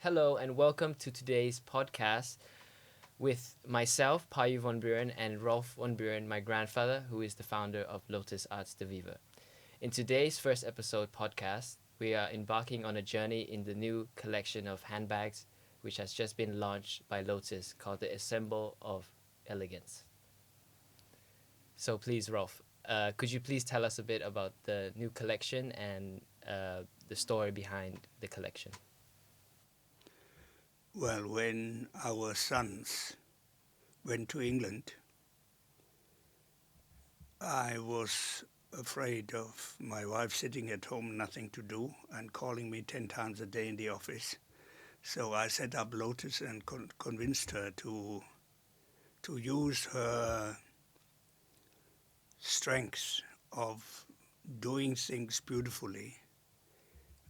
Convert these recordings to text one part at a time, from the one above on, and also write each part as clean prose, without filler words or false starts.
Hello and welcome to today's podcast with myself, Payu von Bueren, and Rolf von Bueren, my grandfather, who is the founder of Lotus Arts de Vivre. In today's first episode podcast, we are embarking on a journey in the new collection of handbags which has just been launched by Lotus called the Ensemble of Elegance. So please, Rolf, could you please tell us a bit about the new collection and the story behind the collection? Well, when our sons went to England, I was afraid of my wife sitting at home, nothing to do, and calling me 10 times a day in the office. So I set up Lotus and convinced her to use her strengths of doing things beautifully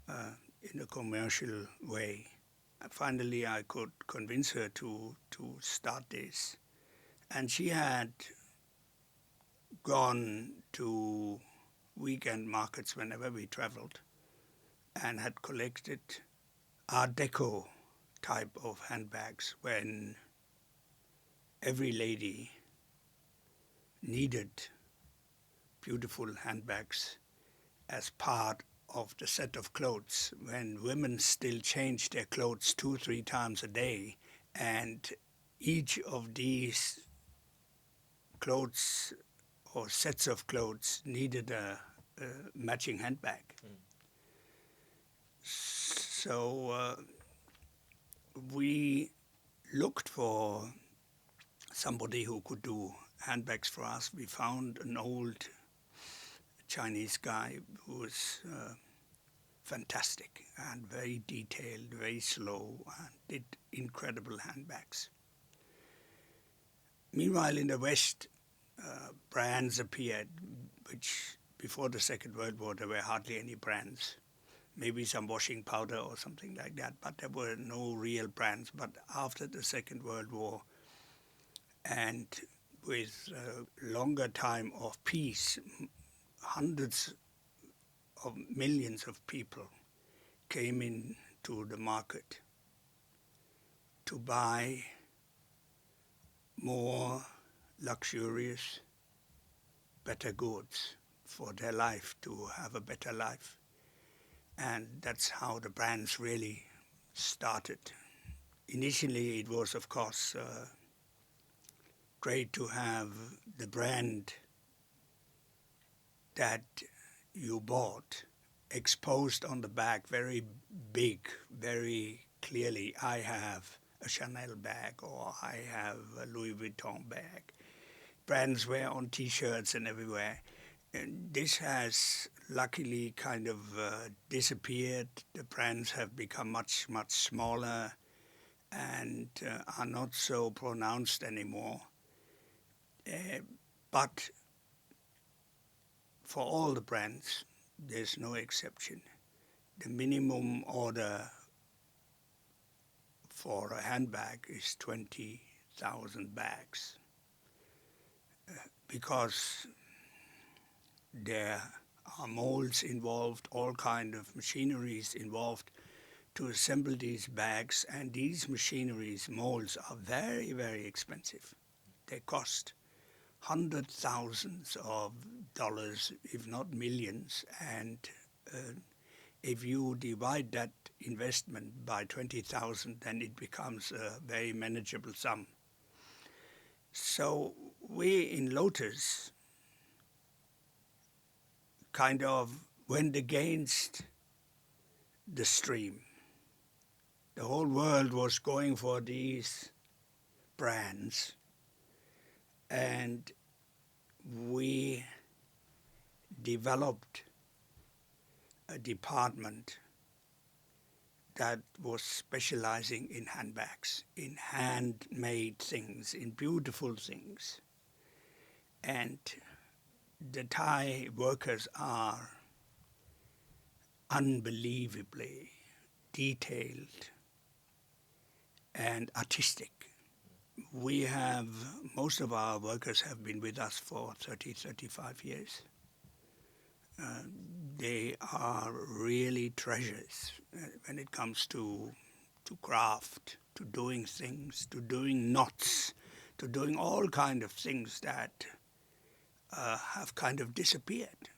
in a commercial way. And finally, I could convince her to start this. And she had gone to weekend markets whenever we traveled and had collected Art Deco type of handbags when every lady needed beautiful handbags as part of the set of clothes when women still changed their clothes 2-3 times a day, and each of these clothes or sets of clothes needed a matching handbag. So we looked for somebody who could do handbags for us. We found an old Chinese guy who was fantastic and very detailed, very slow, and did incredible handbags. Meanwhile, in the West, brands appeared, which before the Second World War there were hardly any brands. Maybe some washing powder or something like that, but there were no real brands. But after the Second World War, and with a longer time of peace, hundreds of millions of people came into the market to buy more luxurious, better goods for their life, to have a better life. And that's how the brands really started. Initially, it was, of course, great to have the brand that you bought exposed on the back, very big, very clearly. I have a Chanel bag, or I have a Louis Vuitton bag. Brands were on T-shirts and everywhere. And this has luckily kind of disappeared. The brands have become much, much smaller and are not so pronounced anymore. But for all the brands, there's no exception. The minimum order for a handbag is 20,000 bags because there are molds involved, all kind of machineries involved to assemble these bags, and these machineries, molds, are very, very expensive. They cost hundred thousands of dollars, if not millions, and if you divide that investment by 20,000, then it becomes a very manageable sum. So we in Lotus kind of went against the stream. The whole world was going for these brands, and we developed a department that was specializing in handbags, in handmade things, in beautiful things. And the Thai workers are unbelievably detailed and artistic. We have, most of our workers have been with us for 35 years. They are really treasures when it comes to to craft, to doing things, to doing knots, to doing all kind of things that have kind of disappeared.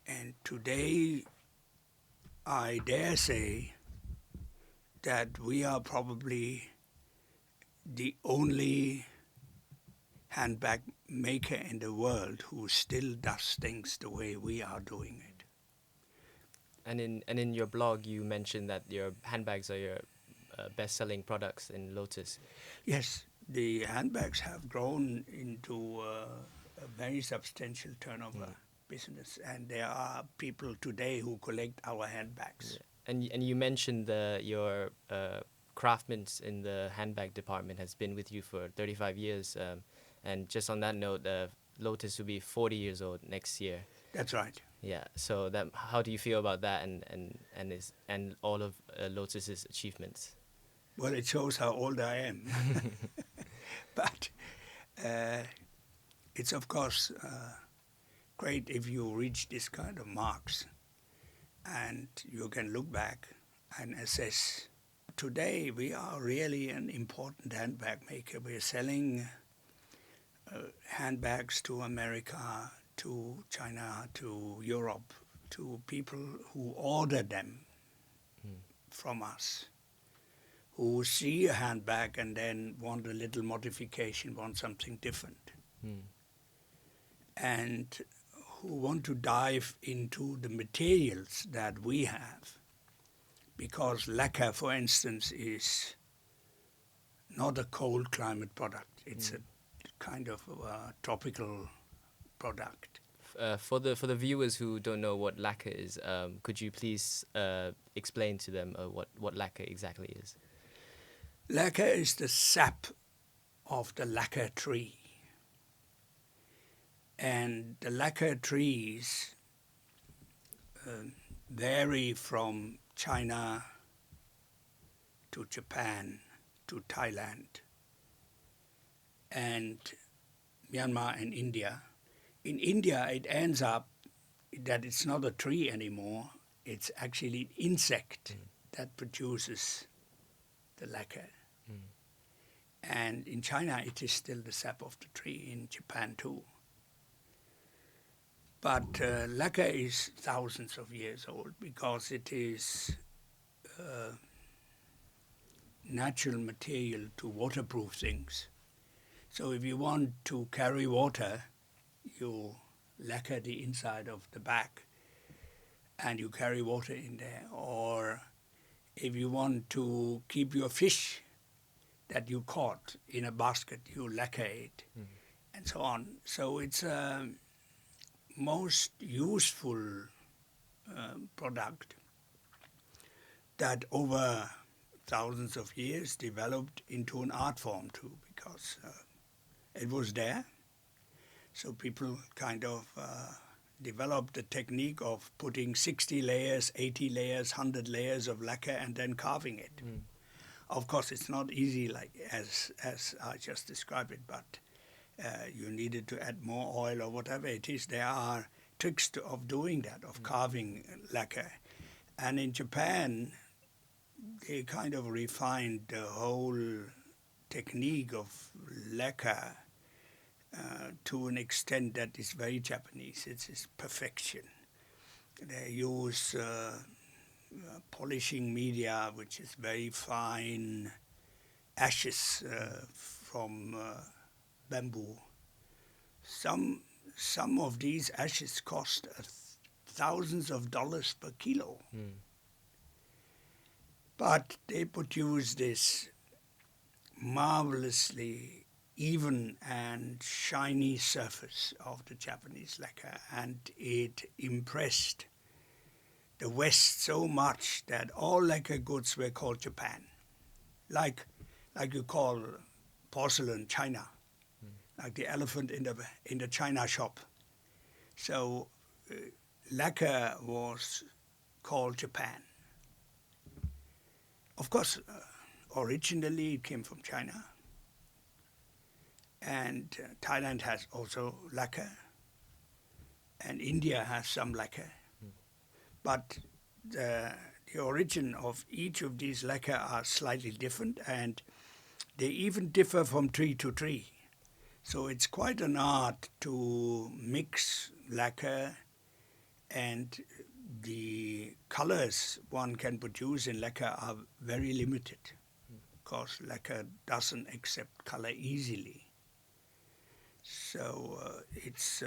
And today, I dare say that we are probably the only handbag maker in the world who still does things the way we are doing it. And in your blog, you mentioned that your handbags are your best-selling products in Lotus. Yes, the handbags have grown into a very substantial turnover business, and there are people today who collect our handbags. Yeah. And you mentioned your craftsmen in the handbag department has been with you for 35 years. And just on that note, Lotus will be 40 years old next year. That's right. Yeah. So how do you feel about that and all of Lotus's achievements? Well, it shows how old I am. But it's of course great if you reach this kind of marks and you can look back and assess. Today we are really an important handbag maker. We're selling handbags to America, to China, to Europe, to people who order them from us, who see a handbag and then want a little modification, want something different, and who want to dive into the materials that we have. Because lacquer, for instance, is not a cold climate product. It's a kind of tropical product. For the viewers who don't know what lacquer is, could you please explain to them what lacquer exactly is? Lacquer is the sap of the lacquer tree. And the lacquer trees vary from China to Japan to Thailand and Myanmar and India. In India, it ends up that it's not a tree anymore. It's actually an insect that produces the lacquer. And in China, it is still the sap of the tree, in Japan too. But lacquer is thousands of years old because it is natural material to waterproof things. So if you want to carry water, you lacquer the inside of the bag and you carry water in there. Or if you want to keep your fish that you caught in a basket, you lacquer it, and so on. So it's a most useful product that over thousands of years developed into an art form too, because it was there. So people kind of developed the technique of putting 60 layers, 80 layers, 100 layers of lacquer and then carving it. Of course, it's not easy like as I just described it, but you needed to add more oil or whatever it is. There are tricks of doing that, of carving lacquer. And in Japan, they kind of refined the whole technique of lacquer to an extent that is very Japanese. It's perfection. They use polishing media, which is very fine ashes from bamboo. Some of these ashes cost thousands of dollars per kilo. But they produce this marvelously even and shiny surface of the Japanese lacquer, and it impressed the West so much that all lacquer goods were called Japan, like you call porcelain China, like the elephant in the China shop. So lacquer was called Japan. Of course, originally it came from China, and Thailand has also lacquer, and India has some lacquer. But the the origin of each of these lacquer are slightly different, and they even differ from tree to tree. So it's quite an art to mix lacquer, and the colors one can produce in lacquer are very limited, because lacquer doesn't accept color easily. So it's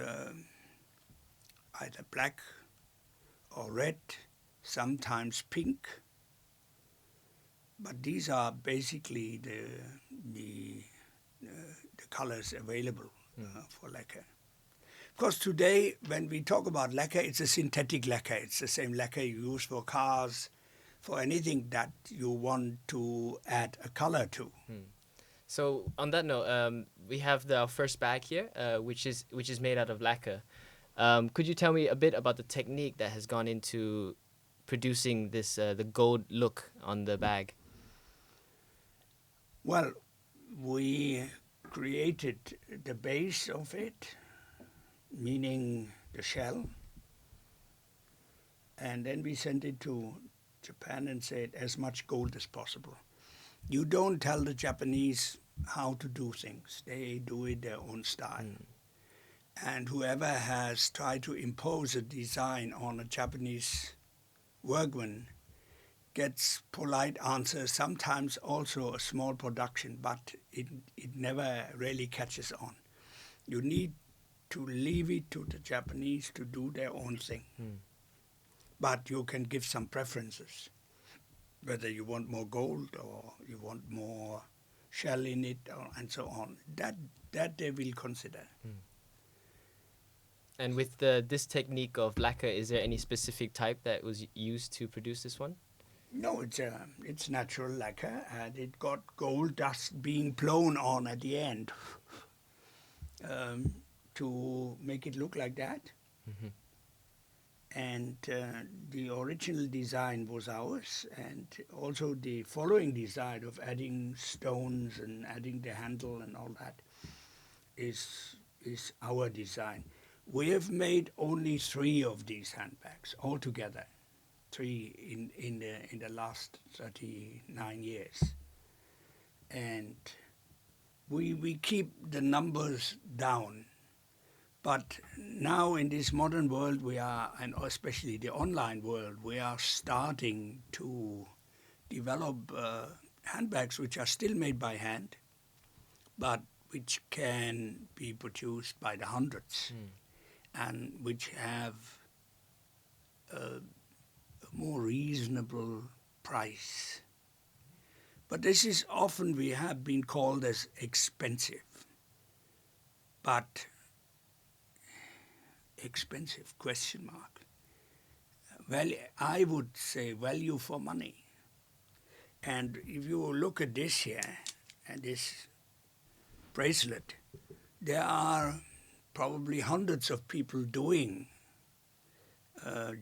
either black or red, sometimes pink, but these are basically the colors available for lacquer. Of course, today when we talk about lacquer, it's a synthetic lacquer. It's the same lacquer you use for cars, for anything that you want to add a color to. So on that note, we have our first bag here, which is made out of lacquer. Could you tell me a bit about the technique that has gone into producing this the gold look on the bag? Well, we created the base of it, meaning the shell, and then we sent it to Japan and said as much gold as possible. You don't tell the Japanese how to do things. They do it their own style. And whoever has tried to impose a design on a Japanese workman gets polite answers, sometimes also a small production, but it never really catches on. You need to leave it to the Japanese to do their own thing. But you can give some preferences, whether you want more gold or you want more shell in it, and so on. That they will consider. And with this technique of lacquer, is there any specific type that was used to produce this one? No, it's natural lacquer, and it got gold dust being blown on at the end to make it look like that. And the original design was ours, and also the following design of adding stones and adding the handle and all that is our design. We have made only 3 of these handbags altogether, 3 in the last 39 years, and we keep the numbers down. But now in this modern world we are, and especially the online world, we are starting to develop handbags which are still made by hand, but which can be produced by the hundreds, and which have a more reasonable price. But this is often, we have been called as expensive. But expensive, question mark. Well, I would say value for money. And if you look at this here, and this bracelet, there are probably hundreds of people doing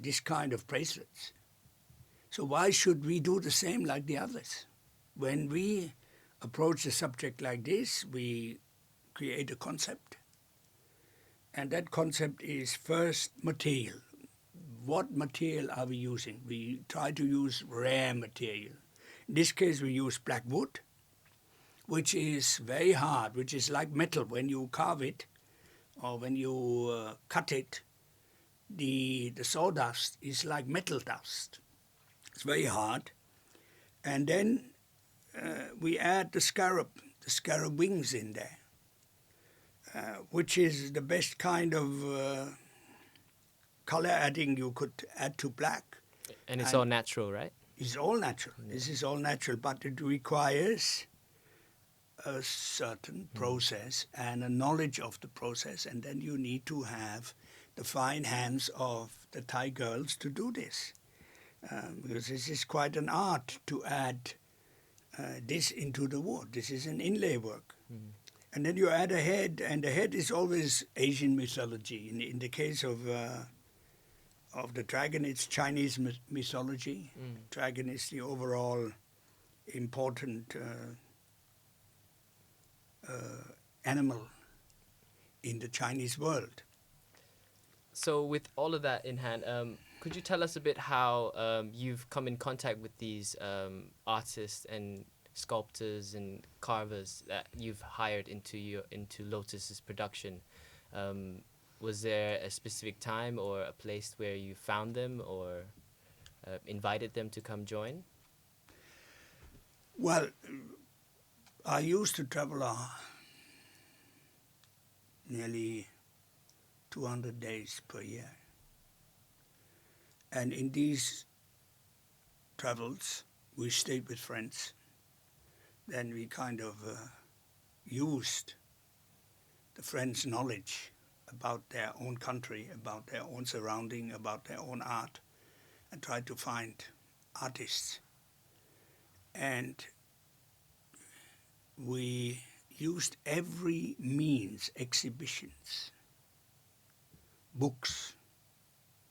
this kind of bracelets. So why should we do the same like the others? When we approach a subject like this, we create a concept. And that concept is first material. What material are we using? We try to use rare material. In this case, we use black wood, which is very hard, which is like metal. When you carve it or when you cut it, the sawdust is like metal dust. It's very hard. And then we add the scarab wings in there, which is the best kind of color adding you could add to black. And it's all natural, right? It's all natural. Yeah. This is all natural, but it requires a certain process and a knowledge of the process, and then you need to have the fine hands of the Thai girls to do this, because this is quite an art to add this into the wood. This is an inlay work. And then you add a head, and the head is always Asian mythology. In the case of the dragon, it's Chinese mythology. Dragon is the overall important animal in the Chinese world. So with all of that in hand, could you tell us a bit how you've come in contact with these artists and sculptors and carvers that you've hired into Lotus's production? Was there a specific time or a place where you found them or invited them to come join? Well, I used to travel nearly 200 days per year. And in these travels, we stayed with friends. Then we kind of used the friends' knowledge about their own country, about their own surrounding, about their own art, and tried to find artists. And we used every means, exhibitions, books,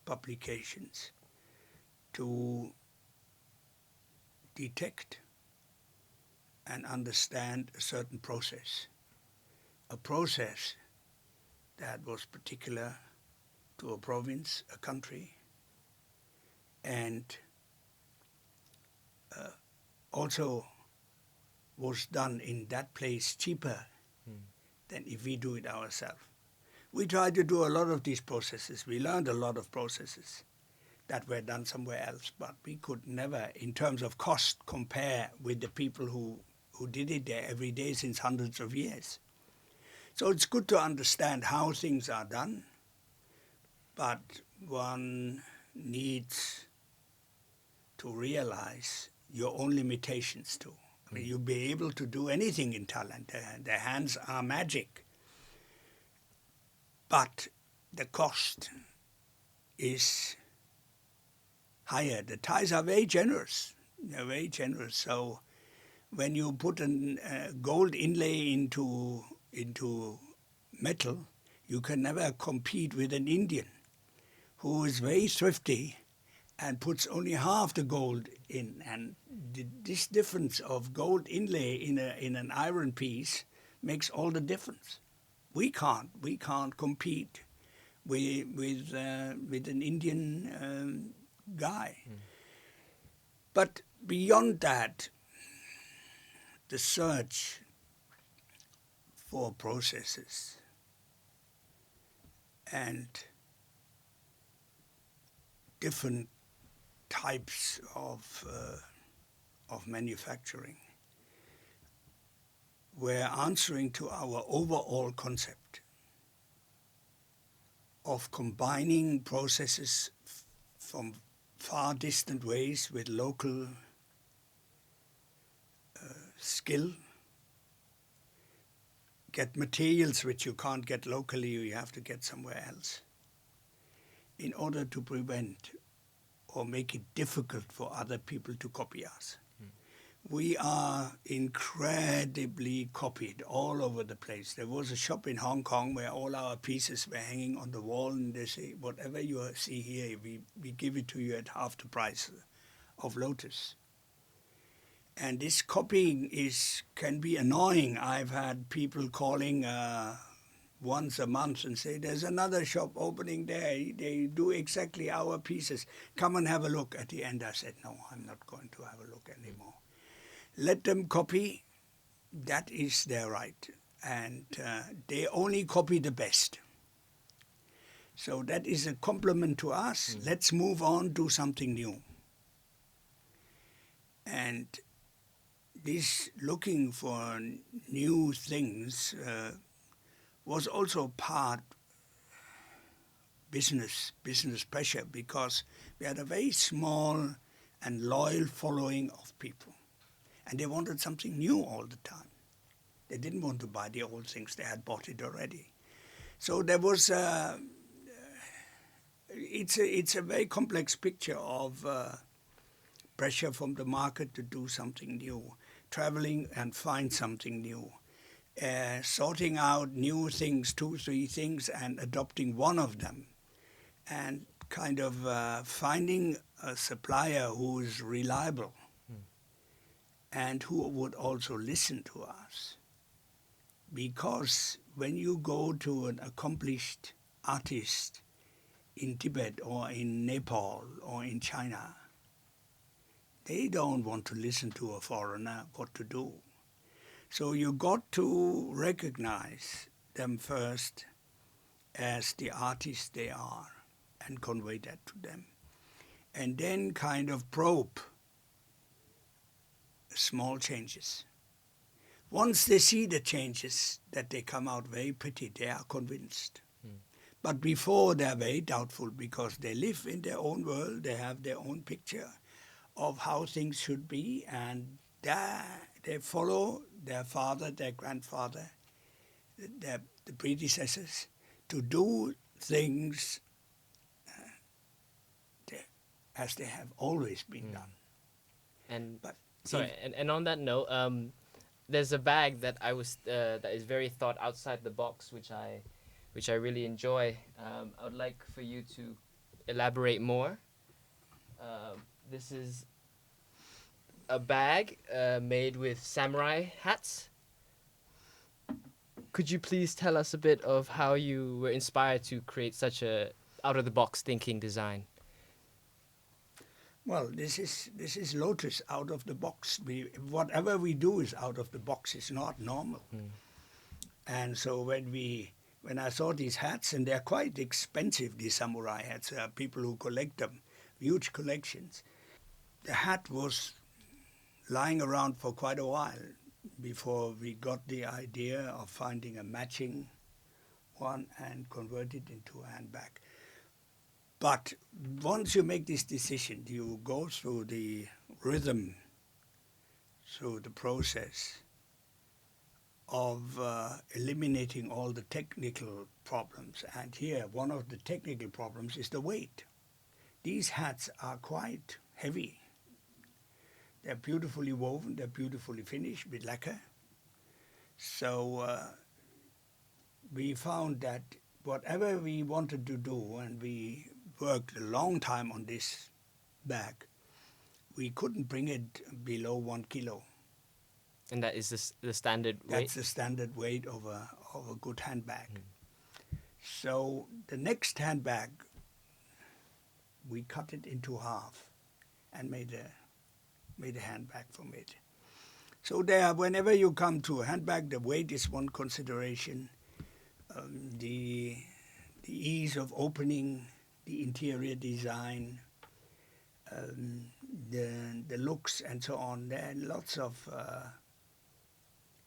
publications, to detect and understand a certain process, a process that was particular to a province, a country, and also was done in that place cheaper than if we do it ourselves. We tried to do a lot of these processes. We learned a lot of processes that were done somewhere else, but we could never, in terms of cost, compare with the people who did it there every day since hundreds of years. So it's good to understand how things are done, but one needs to realize your own limitations too. I mean, you'll be able to do anything in Thailand. Their hands are magic. But the cost is higher. The Thais are very generous. They're very generous. So when you put a gold inlay into metal, you can never compete with an Indian who is very thrifty and puts only half the gold in. And this difference of gold inlay in an iron piece makes all the difference. We can't compete with an Indian guy. But beyond that, the search for processes and different types of manufacturing were answering to our overall concept of combining processes from far distant ways with local skill, get materials which you can't get locally, you have to get somewhere else, in order to prevent or make it difficult for other people to copy us. We are incredibly copied all over the place. There was a shop in Hong Kong where all our pieces were hanging on the wall, and they say, whatever you see here, we give it to you at half the price of Lotus. And this copying can be annoying. I've had people calling once a month and say, there's another shop opening there. They do exactly our pieces. Come and have a look. At the end I said, no, I'm not going to have a look anymore. Let them copy. That is their right. And they only copy the best. So that is a compliment to us. Let's move on, do something new. And this looking for new things was also part business pressure, because we had a very small and loyal following of people. And they wanted something new all the time. They didn't want to buy the old things. They had bought it already. So there was it's a very complex picture of pressure from the market to do something new, traveling and find something new, sorting out new things, 2, 3 things, and adopting one of them, and kind of finding a supplier who is reliable and who would also listen to us. Because when you go to an accomplished artist in Tibet or in Nepal or in China, they don't want to listen to a foreigner what to do. So you got to recognize them first as the artists they are and convey that to them. And then kind of probe small changes. Once they see the changes, that they come out very pretty, they are convinced. But before they're very doubtful because they live in their own world, they have their own picture of how things should be, and they follow their father, their grandfather, the predecessors, to do things as they have always been done. And and on that note, there's a bag that that is very thought outside the box, which I really enjoy. I would like for you to elaborate more. This is a bag made with samurai hats. Could you please tell us a bit of how you were inspired to create such a out-of-the-box thinking design? Well, this is Lotus out of the box. Whatever we do is out of the box. It's not normal. And so when I saw these hats, and they're quite expensive, these samurai hats. There are people who collect them, huge collections. The hat was lying around for quite a while before we got the idea of finding a matching one and convert it into a handbag. But once you make this decision, you go through the rhythm, through the process of eliminating all the technical problems. And here, one of the technical problems is the weight. These hats are quite heavy. They're beautifully woven, they're beautifully finished with lacquer. So we found that whatever we wanted to do, and we worked a long time on this bag, we couldn't bring it below 1 kilo. And that is the standard weight? That's the standard weight of a good handbag. So the next handbag, we cut it into half and made a handbag from it. So there, whenever you come to a handbag, the weight is one consideration. The ease of opening, the interior design, the looks and so on. There are lots of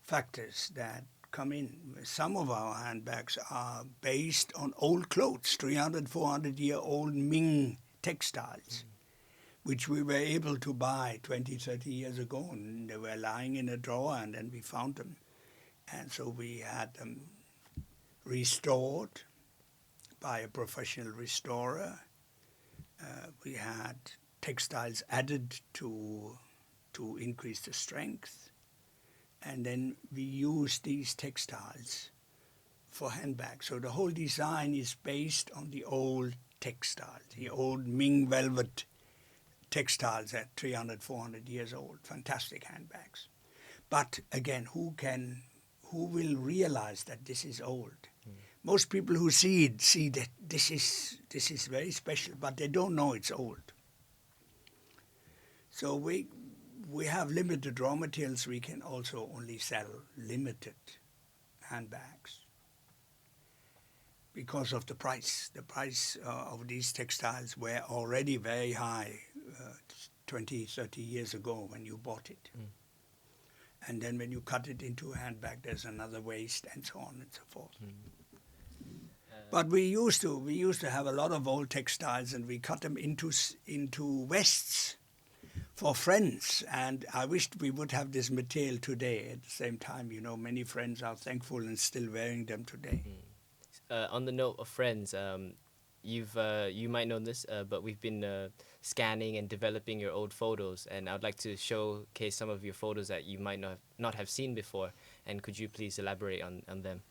factors that come in. Some of our handbags are based on old clothes, 300, 400-year-old Ming textiles, which we were able to buy 20, 30 years ago, and they were lying in a drawer, and then we found them. And so we had them restored by a professional restorer. We had textiles added to increase the strength. And then we used these textiles for handbags. So the whole design is based on the old textiles, the old Ming velvet textiles at 300, 400 years old. Fantastic handbags. But again, who will realize that this is old? Most people who see it see that this is very special, but they don't know it's old. So we have limited raw materials. We can also only sell limited handbags because of the price. The price of these textiles were already very high 20, 30 years ago when you bought it. And then when you cut it into a handbag, there's another waste and so on and so forth. But we used to have a lot of old textiles, and we cut them into vests for friends. And I wished we would have this material today. At the same time, many friends are thankful and still wearing them today. On the note of friends, you might know this, but we've been scanning and developing your old photos, and I'd like to showcase some of your photos that you might not have seen before. And could you please elaborate on them?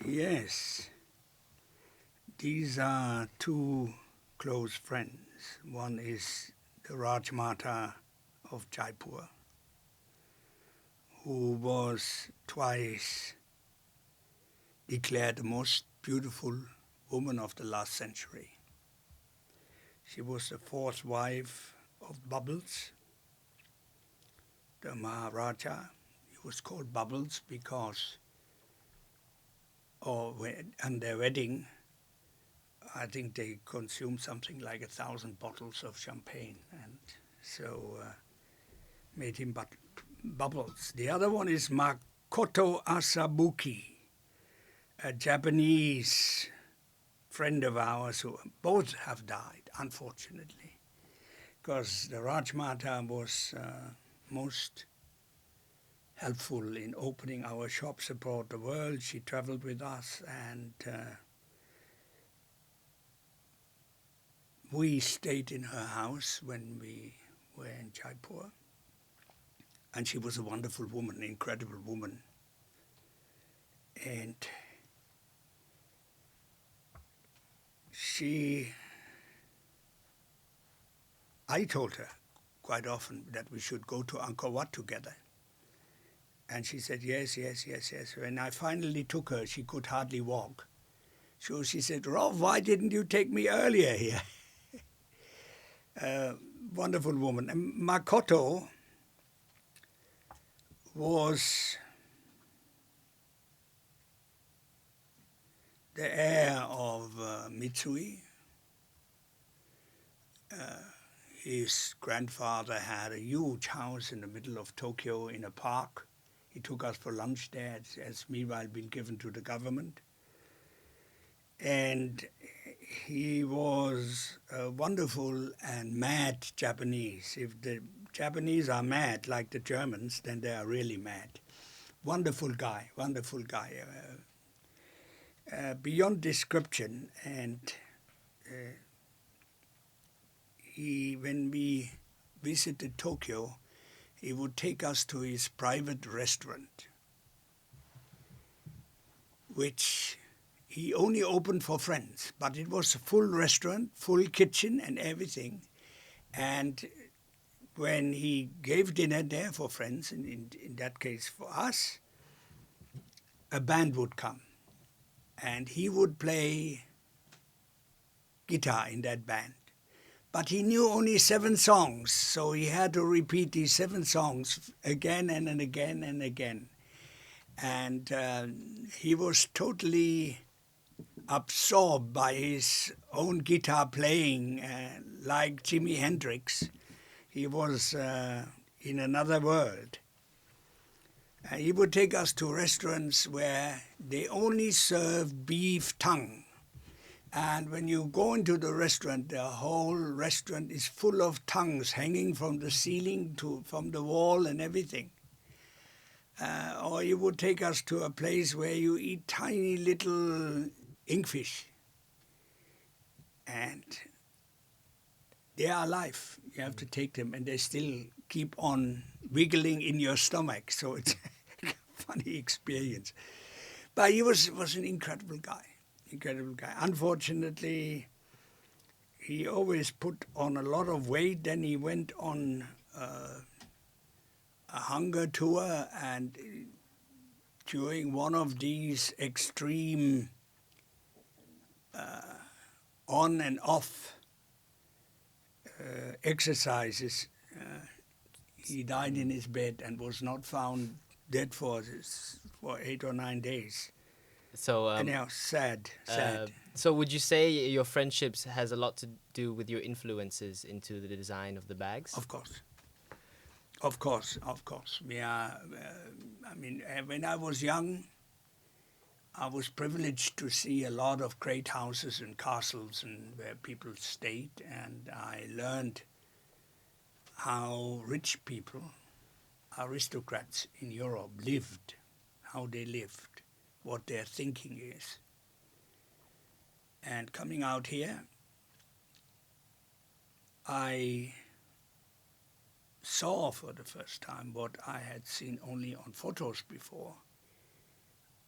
Yes, these are two close friends. One is the Rajmata of Jaipur, who was twice declared the most beautiful woman of the last century. She was the fourth wife of Bubbles, the Maharaja. He was called Bubbles because on their wedding, I think they consumed something like 1,000 bottles of champagne, and so made him Bubbles. The other one is Makoto Asabuki, a Japanese friend of ours who both have died, unfortunately, because the Rajmata was most helpful in opening our shops abroad the world. She traveled with us, and we stayed in her house when we were in Jaipur. And she was a wonderful woman, an incredible woman. And I told her quite often that we should go to Angkor Wat together. And she said, yes, yes, yes, yes. When I finally took her, she could hardly walk. So she said, Rolf, why didn't you take me earlier here? Wonderful woman. And Makoto was the heir of Mitsui. His grandfather had a huge house in the middle of Tokyo in a park. He took us for lunch there. It has meanwhile been given to the government. And he was a wonderful and mad Japanese. If the Japanese are mad like the Germans, then they are really mad. Wonderful guy, wonderful guy. Beyond description. And when we visited Tokyo, he would take us to his private restaurant, which he only opened for friends, but it was a full restaurant, full kitchen and everything. And when he gave dinner there for friends, and in that case for us, a band would come. And he would play guitar in that band. But he knew only 7 songs, so he had to repeat these 7 songs again and again and again. And he was totally absorbed by his own guitar playing, like Jimi Hendrix. He was in another world. He would take us to restaurants where they only serve beef tongue. And when you go into the restaurant, the whole restaurant is full of tongues hanging from the ceiling from the wall and everything. Or you would take us to a place where you eat tiny little inkfish. And they are alive. You have to take them, and they still keep on wiggling in your stomach. So it's a funny experience. But he was an incredible guy. Incredible guy. Unfortunately, he always put on a lot of weight. Then he went on a hunger tour, and during one of these extreme on and off exercises, he died in his bed and was not found dead for 8 or 9 days. So anyhow, sad. So would you say your friendships has a lot to do with your influences into the design of the bags? Of course. Of course. We are. When I was young, I was privileged to see a lot of great houses and castles and where people stayed, and I learned how rich people, aristocrats in Europe, lived, how they lived, what their thinking is. And coming out here, I saw for the first time what I had seen only on photos before,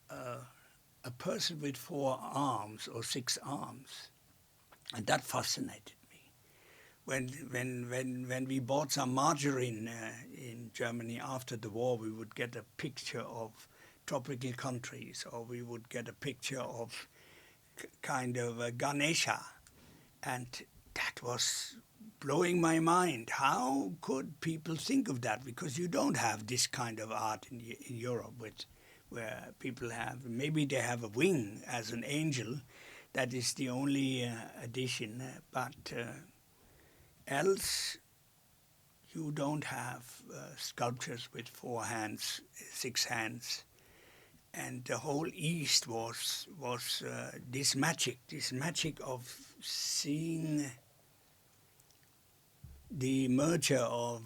a person with 4 arms or 6 arms. And that fascinated me. when we bought some margarine in Germany after the war, we would get a picture of tropical countries, or we would get a picture of kind of a Ganesha, and that was blowing my mind. How could people think of that? Because you don't have this kind of art in Europe, where people have, maybe they have a wing as an angel. That is the only addition, but else you don't have sculptures with 4 hands, 6 hands. And the whole East was this magic of seeing the merger of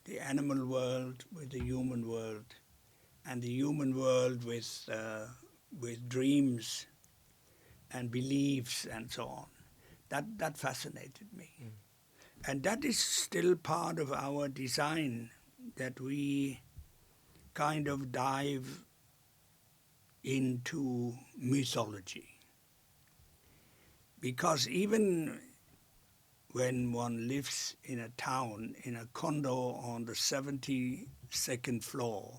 the animal world with the human world, and the human world with dreams and beliefs and so on. That fascinated me. Mm. And that is still part of our design, that we kind of dive into mythology. Because even when one lives in a town, in a condo on the 72nd floor,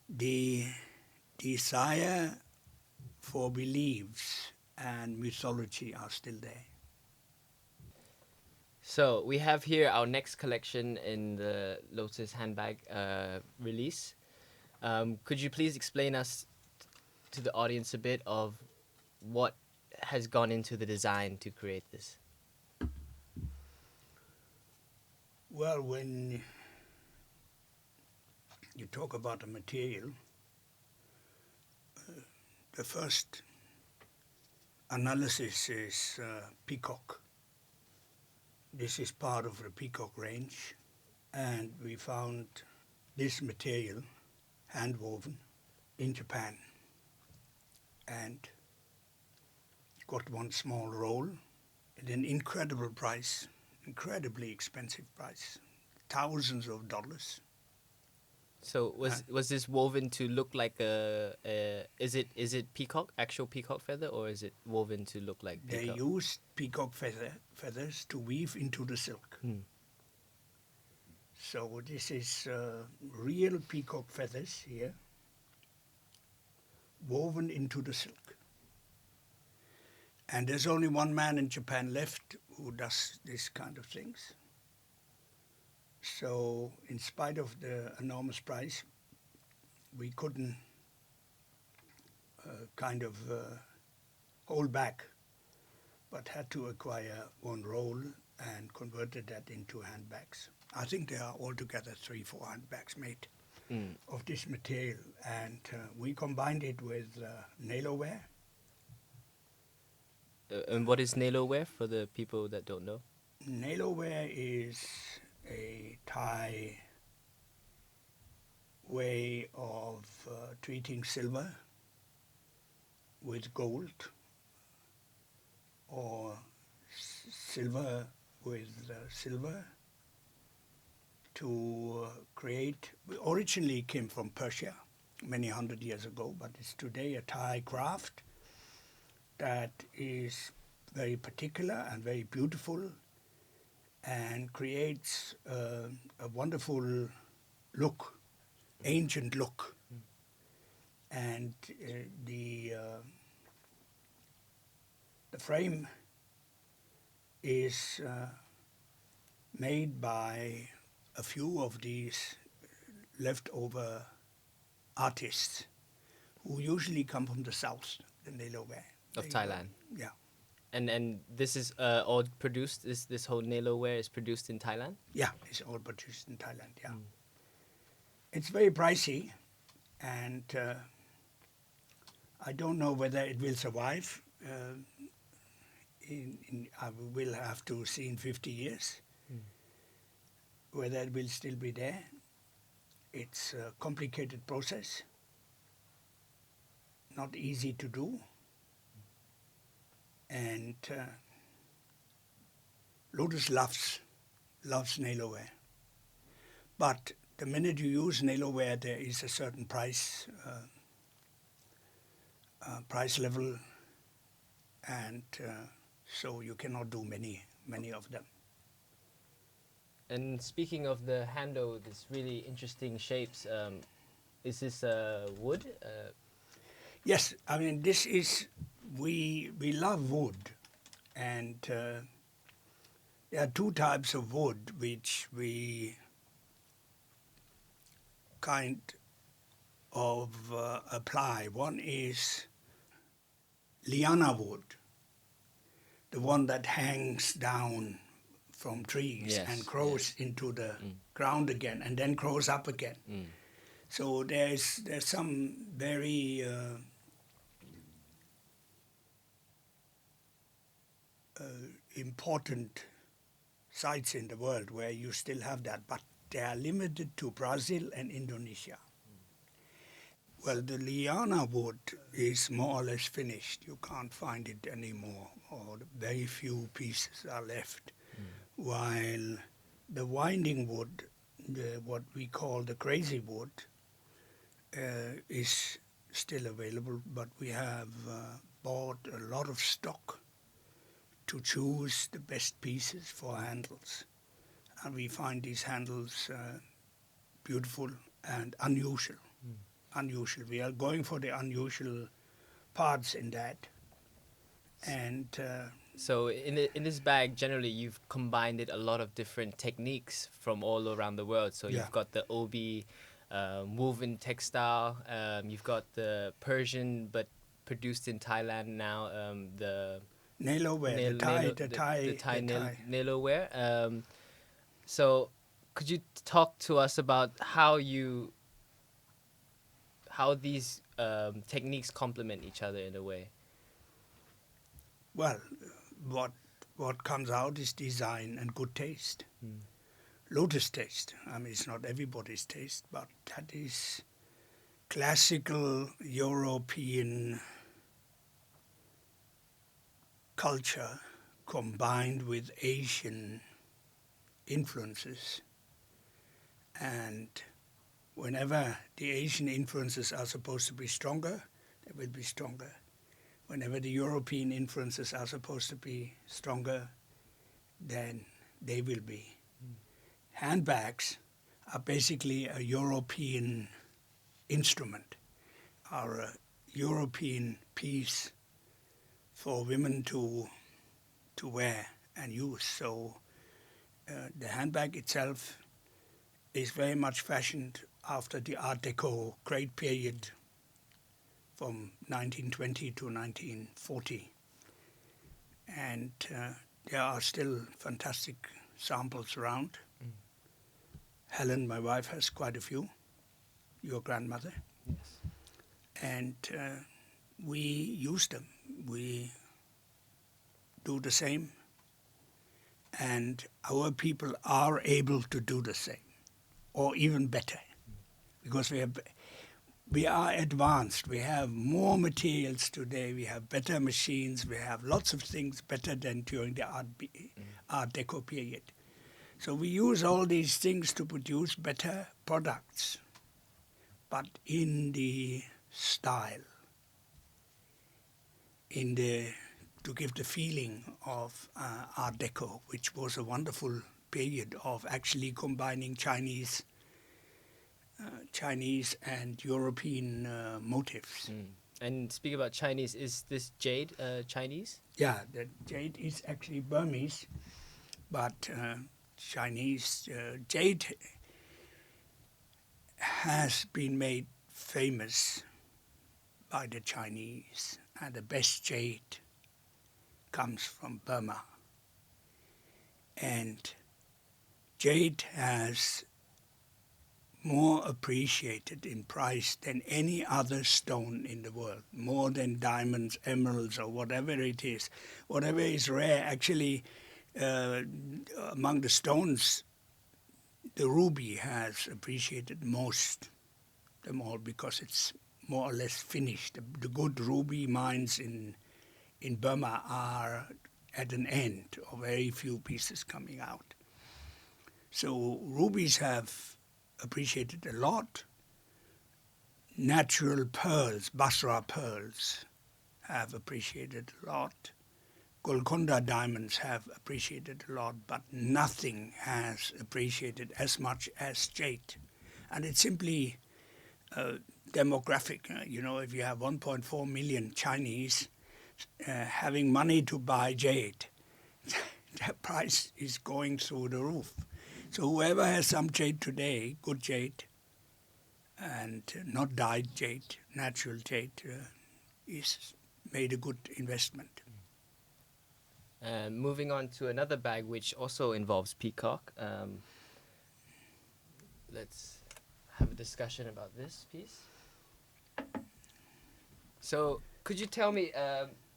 the desire for beliefs and mythology are still there. So we have here our next collection in the Lotus handbag release. Could you please explain us to the audience a bit of what has gone into the design to create this? Well, when you talk about a material, the first analysis is peacock. This is part of the peacock range, and we found this material hand-woven in Japan, and got one small roll at an incredible price, incredibly expensive price, thousands of dollars. So was this woven to look like is it peacock, actual peacock feather, or is it woven to look like peacock? They used peacock feathers to weave into the silk. Hmm. So this is real peacock feathers here, woven into the silk. And there's only one man in Japan left who does this kind of things. So in spite of the enormous price, we couldn't hold back, but had to acquire one roll and converted that into handbags. I think there are altogether 3-4 handbags made of this material, and we combined it with nailowear. And what is nailowear for the people that don't know? Nailowear is a Thai way of treating silver with gold, or silver with silver, to create. Originally came from Persia many hundred years ago, but it's today a Thai craft that is very particular and very beautiful, and creates a wonderful look, ancient look. And the frame is made by a few of these leftover artists who usually come from the south, the nailowear. Of Thailand? Yeah. And this is all produced, this whole nailowear is produced in Thailand? Yeah, it's all produced in Thailand, yeah. Mm. It's very pricey, and I don't know whether it will survive. I will have to see in 50 years whether it will still be there. It's a complicated process, not easy to do. And Lotus loves nailowear. But the minute you use nailowear, there is a certain price level, and so you cannot do many of them. And speaking of the handle, this really interesting shapes. Is this wood? Yes, I mean this is we love wood, and there are two types of wood which we kind of apply. One is Lyanna Wood, the one that hangs down from trees Yes, and grows into the ground again and then grows up again. So there's some very important sites in the world where you still have that, but they are limited to Brazil and Indonesia. Well, the Lyanna wood is more or less finished. You can't find it anymore, or very few pieces are left. While the winding wood, what we call the crazy wood, is still available, but we have bought a lot of stock to choose the best pieces for handles. And we find these handles beautiful and unusual. Unusual. We are going for the unusual parts in that. And So in this bag, generally you've combined it a lot of different techniques from all around the world. So Yeah. you've got the obi, woven textile. You've got the Persian, but produced in Thailand now. The nailware, the Thai. nailware. So could you talk to us about how these techniques complement each other in a way? Well, what comes out is design and good taste. Lotus taste. I mean, it's not everybody's taste, but that is classical European culture combined with Asian influences. And whenever the Asian influences are supposed to be stronger, they will be stronger. Whenever the European influences are supposed to be stronger, then they will be. Handbags are basically a European instrument, are a European piece for women to wear and use. So the handbag itself is very much fashioned after the Art Deco great period from 1920 to 1940. And there are still fantastic samples around. Helen, my wife, has quite a few, your grandmother. Yes. And we use them. We do the same. And our people are able to do the same, or even better, because we are advanced. We have more materials today. We have better machines. We have lots of things better than during the Art Deco period. So we use all these things to produce better products, but in the style, to give the feeling of Art Deco, which was a wonderful period of actually combining Chinese and European motifs. And speaking about Chinese, is this Jade Chinese? Yeah, the Jade is actually Burmese, but Chinese Jade has been made famous by the Chinese, and the best jade comes from Burma. And jade has more appreciated in price than any other stone in the world, more than diamonds, emeralds, or whatever it is. Whatever is rare, actually, among the stones, the ruby has appreciated most them all because it's more or less finished. The good ruby mines in Burma are at an end, or very few pieces coming out. So rubies have appreciated a lot. Natural pearls, Basra pearls, have appreciated a lot. Golconda diamonds have appreciated a lot, but nothing has appreciated as much as jade. And it's simply demographic. If you have 1.4 million Chinese having money to buy jade, the price is going through the roof. So whoever has some jade today, good jade, and not dyed jade, natural jade, is made a good investment. Moving on to another bag which also involves peacock. Let's have a discussion about this piece. So could you tell me,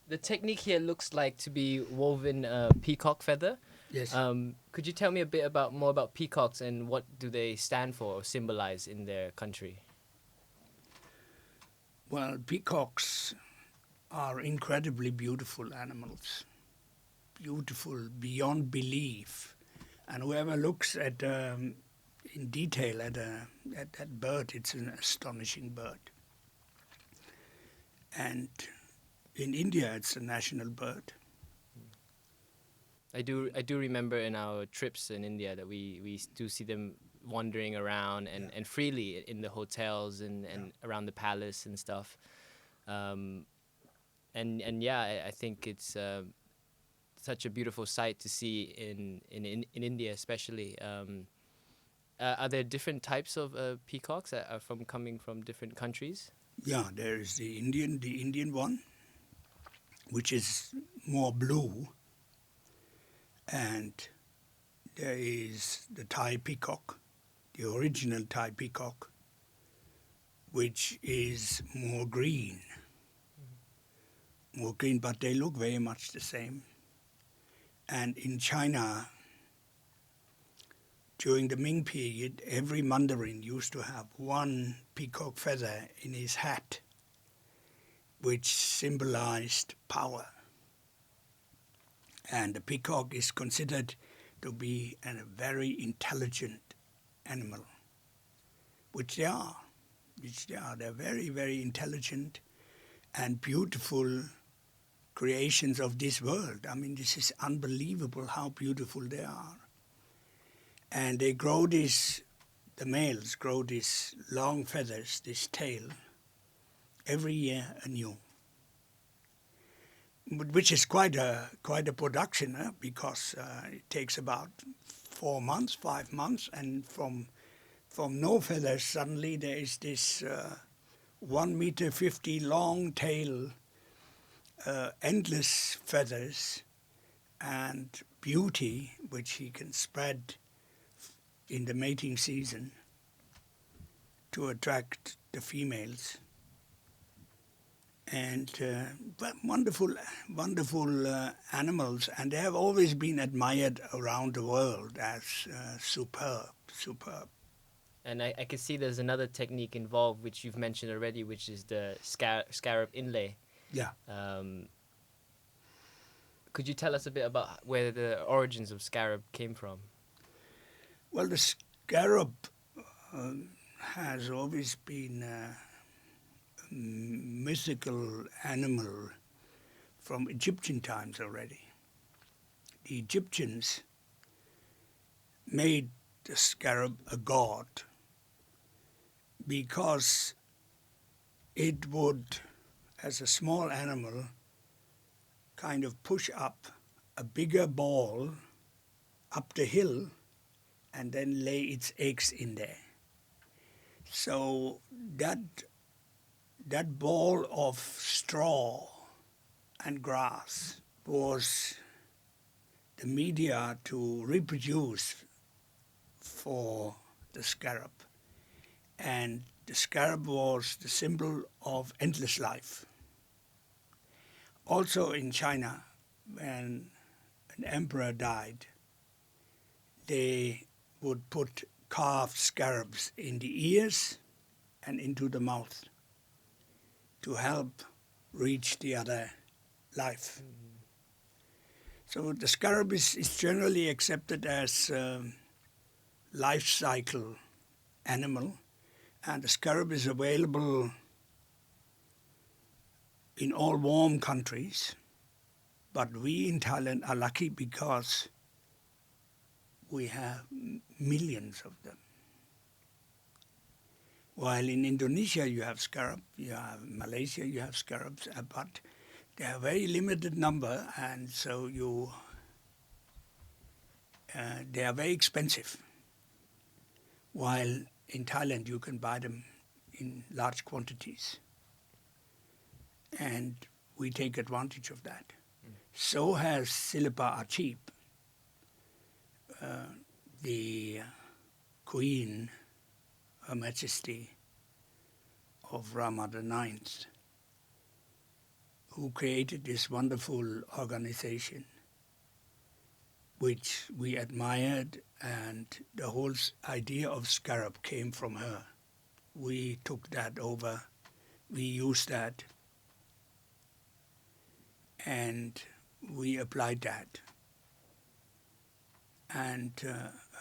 the technique here looks like to be woven peacock feather. Yes. Could you tell me a bit more about peacocks and what do they stand for or symbolize in their country? Well, peacocks are incredibly beautiful animals, beautiful beyond belief. And whoever looks at in detail at that bird, it's an astonishing bird. And in India, it's a national bird. I do remember in our trips in India that we do see them wandering around and freely in the hotels and around the palace and stuff. I think it's such a beautiful sight to see in India especially. Are there different types of peacocks that are coming from different countries? Yeah, there is the Indian one, which is more blue, and there is the Thai peacock, the original Thai peacock, which is more green, but they look very much the same. And in China, during the Ming period, every mandarin used to have one peacock feather in his hat, which symbolized power. And the peacock is considered to be a very intelligent animal, which they are. They're very, very intelligent and beautiful creations of this world. I mean, this is unbelievable how beautiful they are. And they grow the males grow these long feathers, this tail, every year anew, which is quite a production, because it takes about 4 months, 5 months, and from no feathers suddenly there is this 1.50 meter long tail, endless feathers and beauty, which he can spread in the mating season to attract the females. And wonderful animals, and they have always been admired around the world as superb. And I can see there's another technique involved, which you've mentioned already, which is the scarab inlay. Yeah. Could you tell us a bit about where the origins of scarab came from? Well, the scarab has always been a mythical animal from Egyptian times already. The Egyptians made the scarab a god because it would, as a small animal, kind of push up a bigger ball up the hill and then lay its eggs in there. So that ball of straw and grass was the media to reproduce for the scarab. And the scarab was the symbol of endless life. Also in China, when an emperor died, they would put carved scarabs in the ears and into the mouth to help reach the other life. Mm-hmm. So the scarab is generally accepted as a life cycle animal, and the scarab is available in all warm countries, But we in Thailand are lucky because we have millions of them. While in Indonesia you have scarab, you have Malaysia, you have scarabs, but they are very limited number, and so they are very expensive. While in Thailand you can buy them in large quantities, and we take advantage of that. So has Silpa Achip, the Queen, Her Majesty of Rama IX, who created this wonderful organization, which we admired, and the whole idea of scarab came from her. We took that over, we used that, and we applied that. And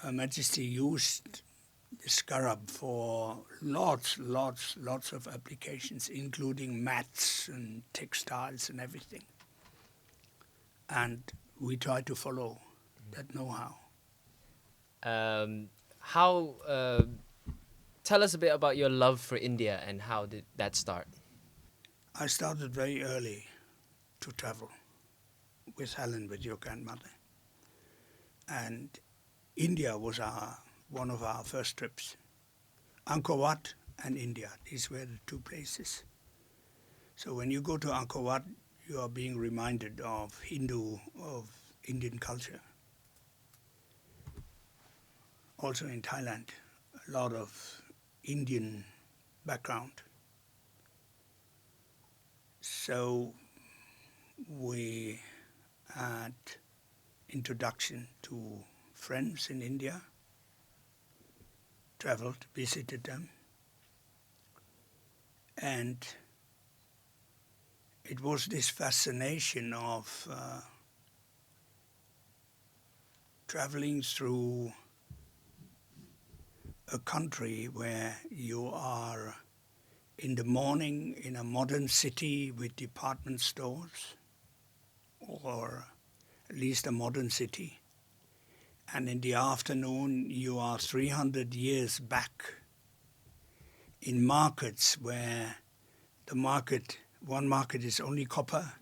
Her Majesty used the scarab for lots of applications, including mats and textiles and everything. And we try to follow that know-how. Tell us a bit about your love for India and how did that start? I started very early to travel with Helen, with your grandmother. And India was one of our first trips. Angkor Wat and India, these were the two places. So when you go to Angkor Wat, you are being reminded of Indian culture. Also in Thailand, a lot of Indian background. So we had introduction to friends in India, traveled, visited them, and it was this fascination of traveling through a country where you are in the morning in a modern city with department stores, or at least a modern city, and in the afternoon you are 300 years back in markets where one market is only copper,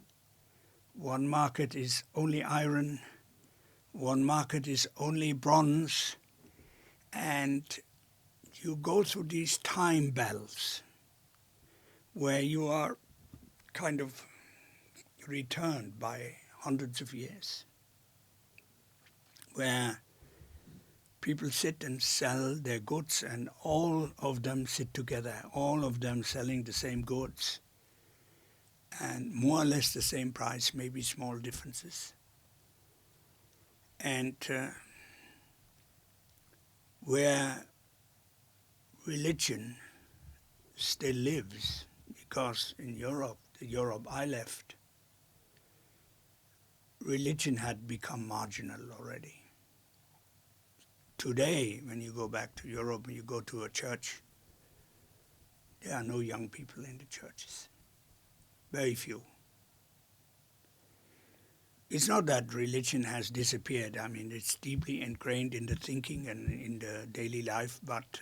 one market is only iron, one market is only bronze, and you go through these time bells where you are kind of returned by hundreds of years, where people sit and sell their goods, and all of them sit together, all of them selling the same goods, and more or less the same price, maybe small differences. And where religion still lives, because in Europe, the Europe I left, religion had become marginal already. Today, when you go back to Europe and you go to a church, there are no young people in the churches. Very few. It's not that religion has disappeared. I mean, it's deeply ingrained in the thinking and in the daily life, but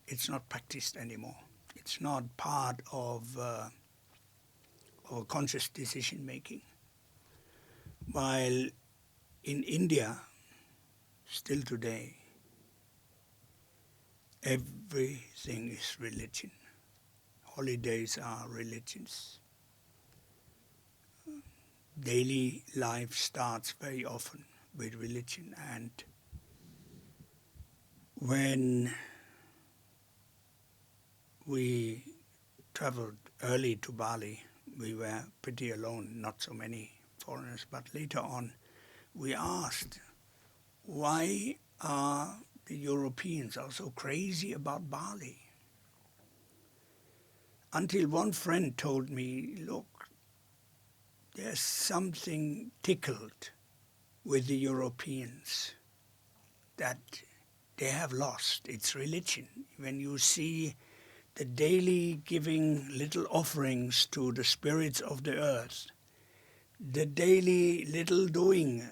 it's not practiced anymore. It's not part of our conscious decision-making. While in India, still today, everything is religion. Holidays are religions. Daily life starts very often with religion, and when we traveled early to Bali, we were pretty alone, not so many foreigners, but later on we asked, why are the Europeans are so crazy about Bali? Until one friend told me, look, there's something tickled with the Europeans that they have lost. It's religion. When you see the daily giving little offerings to the spirits of the earth, the daily little doing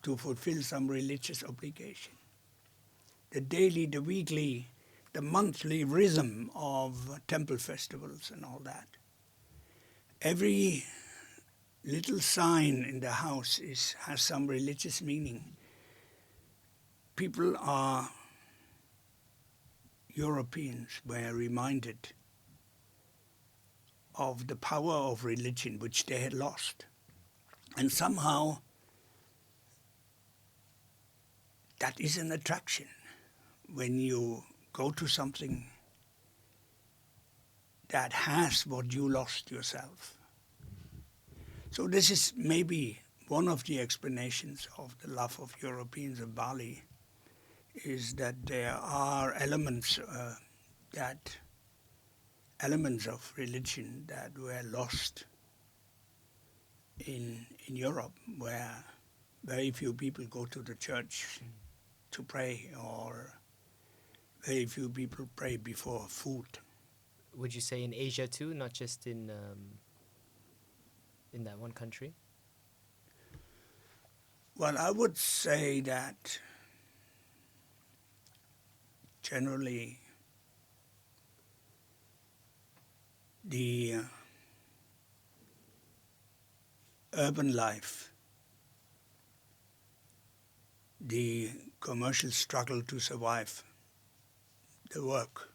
to fulfill some religious obligation. The daily, the weekly, the monthly rhythm of temple festivals and all that. Every little sign in the house has some religious meaning. People Europeans were reminded of the power of religion which they had lost. And somehow that is an attraction when you go to something that has what you lost yourself. So this is maybe one of the explanations of the love of Europeans of Bali, is that there are elements of religion that were lost in Europe, where very few people go to the church to pray, or very few people pray before food. Would you say in Asia too, not just in that one country? Well, I would say that generally the urban life, the commercial struggle to survive, the work,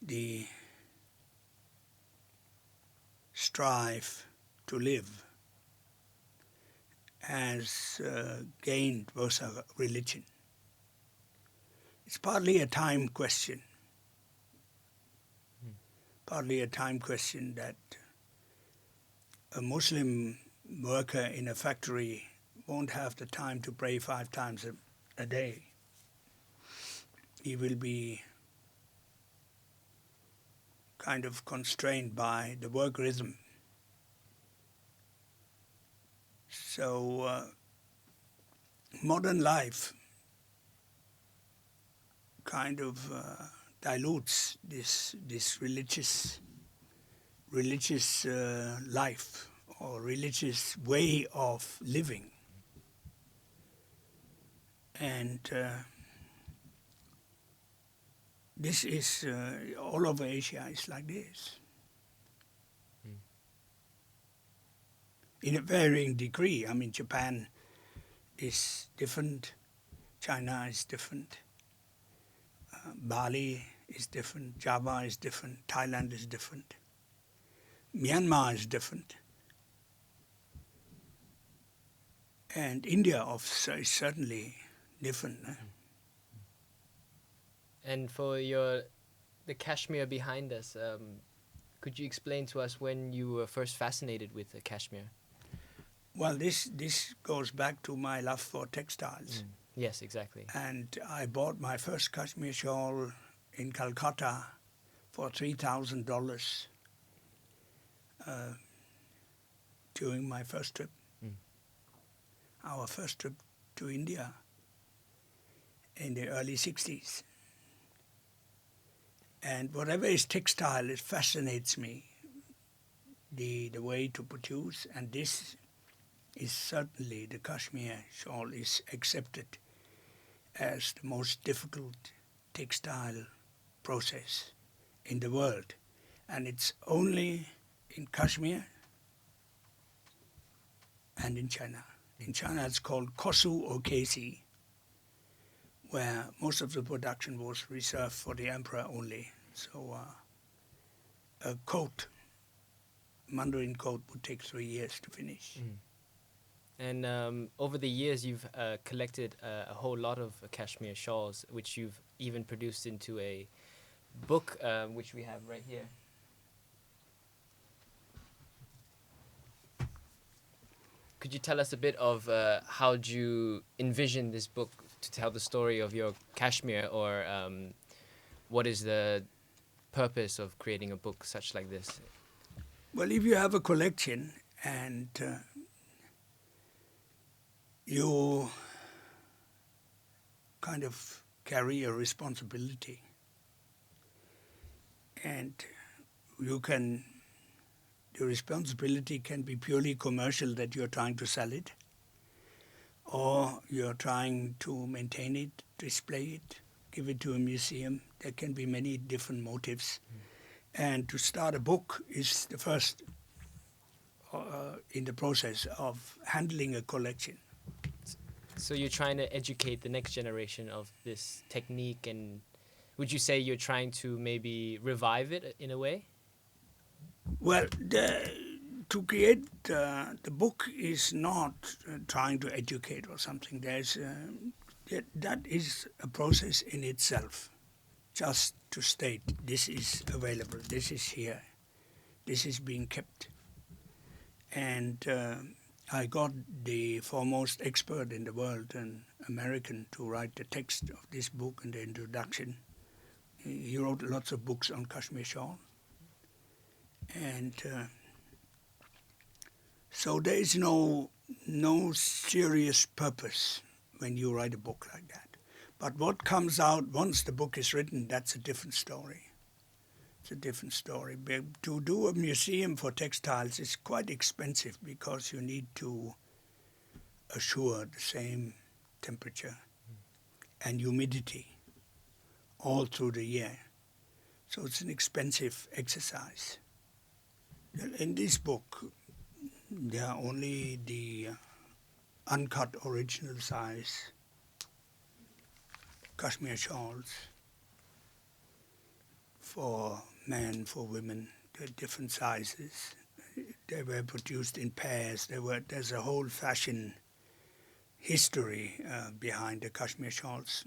the strive to live has gained both a religion. It's partly a time question. Partly a time question that a Muslim worker in a factory won't have the time to pray 5 times a day. He will be kind of constrained by the work rhythm. So modern life kind of dilutes this religious life or religious way of living, and this is all over Asia is like this. In a varying degree. I mean, Japan is different, China is different, Bali is different, Java is different, Thailand is different, Myanmar is different, and India is certainly different. And for the cashmere behind us, could you explain to us when you were first fascinated with the cashmere? Well, this goes back to my love for textiles. Yes, exactly. And I bought my first cashmere shawl in Calcutta for $3,000 during my first trip, our first trip to India in the early 60s. And whatever is textile, it fascinates me, the way to produce, and this is certainly, the cashmere shawl is accepted as the most difficult textile process in the world. And it's only in Kashmir and in China. In China it's called Kosu or Kesi, where most of the production was reserved for the emperor only. So a coat, Mandarin coat, would take 3 years to finish. And over the years, you've collected a whole lot of cashmere shawls, which you've even produced into a book, which we have right here. Could you tell us a bit of how do you envision this book to tell the story of your cashmere, or what is the purpose of creating a book such like this? Well, if you have a collection and you kind of carry a responsibility, and you can The responsibility can be purely commercial, that you're trying to sell it, or you're trying to maintain it, display it, give it to a museum. There can be many different motives. And to start a book is the first in the process of handling a collection. So you're trying to educate the next generation of this technique, and would you say you're trying to maybe revive it in a way? Well, to create the book is not trying to educate or something. That is a process in itself. Just to state, this is available, this is here, this is being kept. And I got the foremost expert in the world, an American, to write the text of this book and the introduction. He wrote lots of books on Kashmir shawl. And so there is no serious purpose when you write a book like that. But what comes out once the book is written, that's a different story. It's a different story. To do a museum for textiles is quite expensive because you need to assure the same temperature and humidity all through the year. So it's an expensive exercise. In this book, there are only the uncut original size Kashmir shawls for men, for women. They're different sizes. They were produced in pairs. There's a whole fashion history behind the Kashmir shawls.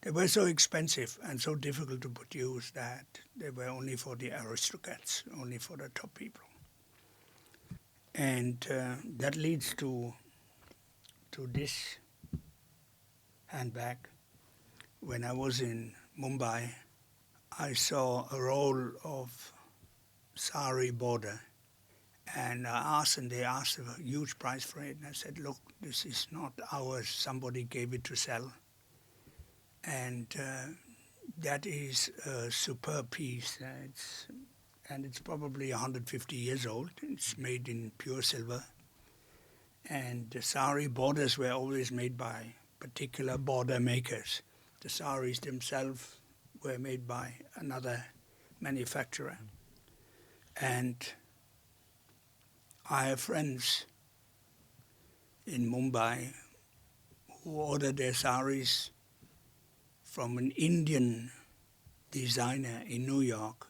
They were so expensive and so difficult to produce that they were only for the aristocrats, only for the top people. And that leads to this handbag. When I was in Mumbai, I saw a roll of sari border, and I asked, and they asked a huge price for it. And I said, look, this is not ours. Somebody gave it to sell. And that is a superb piece. It's probably 150 years old. It's made in pure silver. And the sari borders were always made by particular border makers. The saris themselves were made by another manufacturer. And I have friends in Mumbai who order their saris from an Indian designer in New York,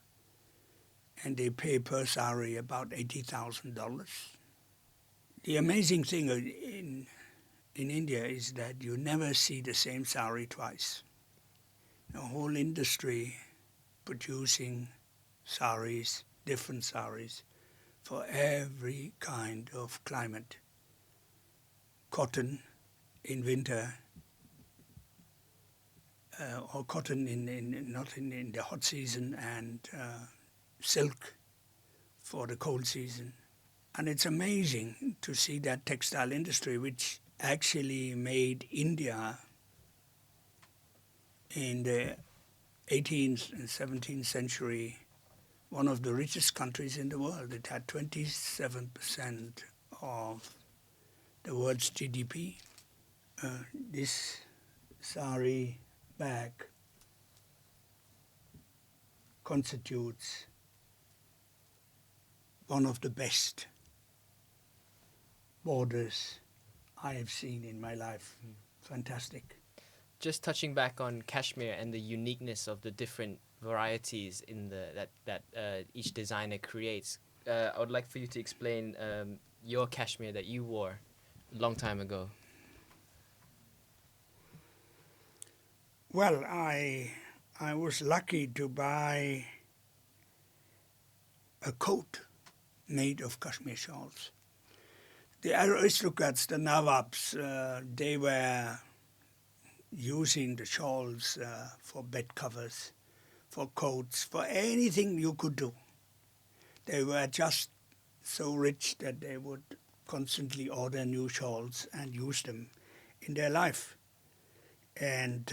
and they pay per sari about $80,000. The amazing thing in India is that you never see the same sari twice. The whole industry producing saris, different saris, for every kind of climate. Cotton in winter, or cotton not in the hot season, and silk for the cold season. And it's amazing to see that textile industry, which actually made India in the 18th and 17th century one of the richest countries in the world. It had 27% of the world's GDP. This sari bag constitutes one of the best borders I have seen in my life. Fantastic. Just touching back on Kashmir and the uniqueness of the different varieties in that each designer creates, I would like for you to explain your Kashmir that you wore a long time ago. Well, I was lucky to buy a coat made of Kashmir shawls. The aristocrats, the Nawabs, they were using the shawls for bed covers, for coats, for anything you could do. They were just so rich that they would constantly order new shawls and use them in their life. And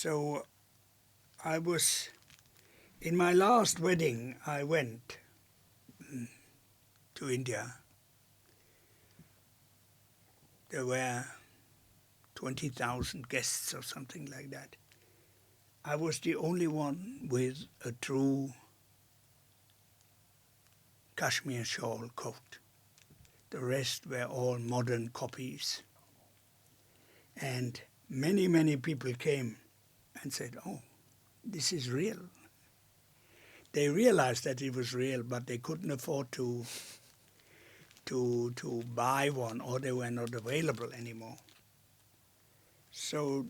So I was, in my last wedding, I went to India. There were 20,000 guests or something like that. I was the only one with a true cashmere shawl coat. The rest were all modern copies. And many, many people came and said, oh, this is real. They realized that it was real, but they couldn't afford to buy one, or they were not available anymore. So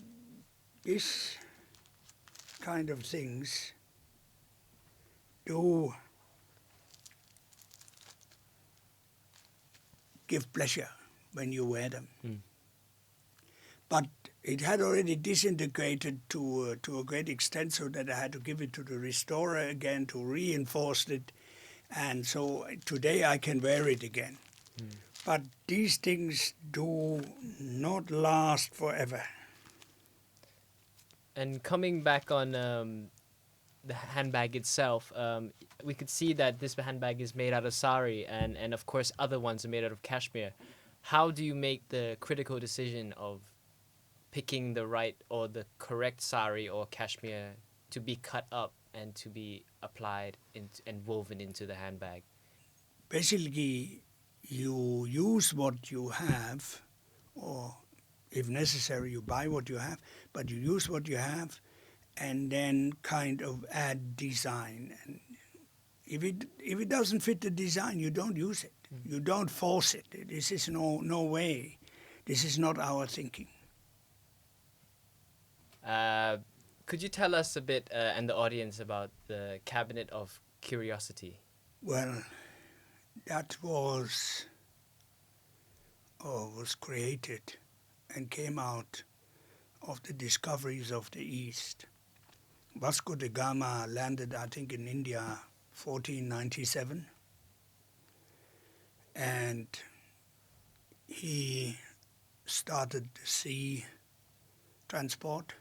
this kind of things do give pleasure when you wear them. But it had already disintegrated to a great extent, so that I had to give it to the restorer again to reinforce it. And so today I can wear it again. But these things do not last forever. And coming back on the handbag itself, we could see that this handbag is made out of sari, and of course other ones are made out of cashmere. How do you make the critical decision of picking the right or the correct sari or cashmere to be cut up and to be applied and woven into the handbag? Basically, you use what you have, or if necessary, you buy what you have, but you use what you have and then kind of add design. And if it doesn't fit the design, you don't use it. You don't force it. This is no way. This is not our thinking. Could you tell us a bit, and the audience, about the Cabinet of Curiosity? Well, that was created and came out of the discoveries of the East. Vasco da Gama landed, I think, in India 1497, and he started the sea transport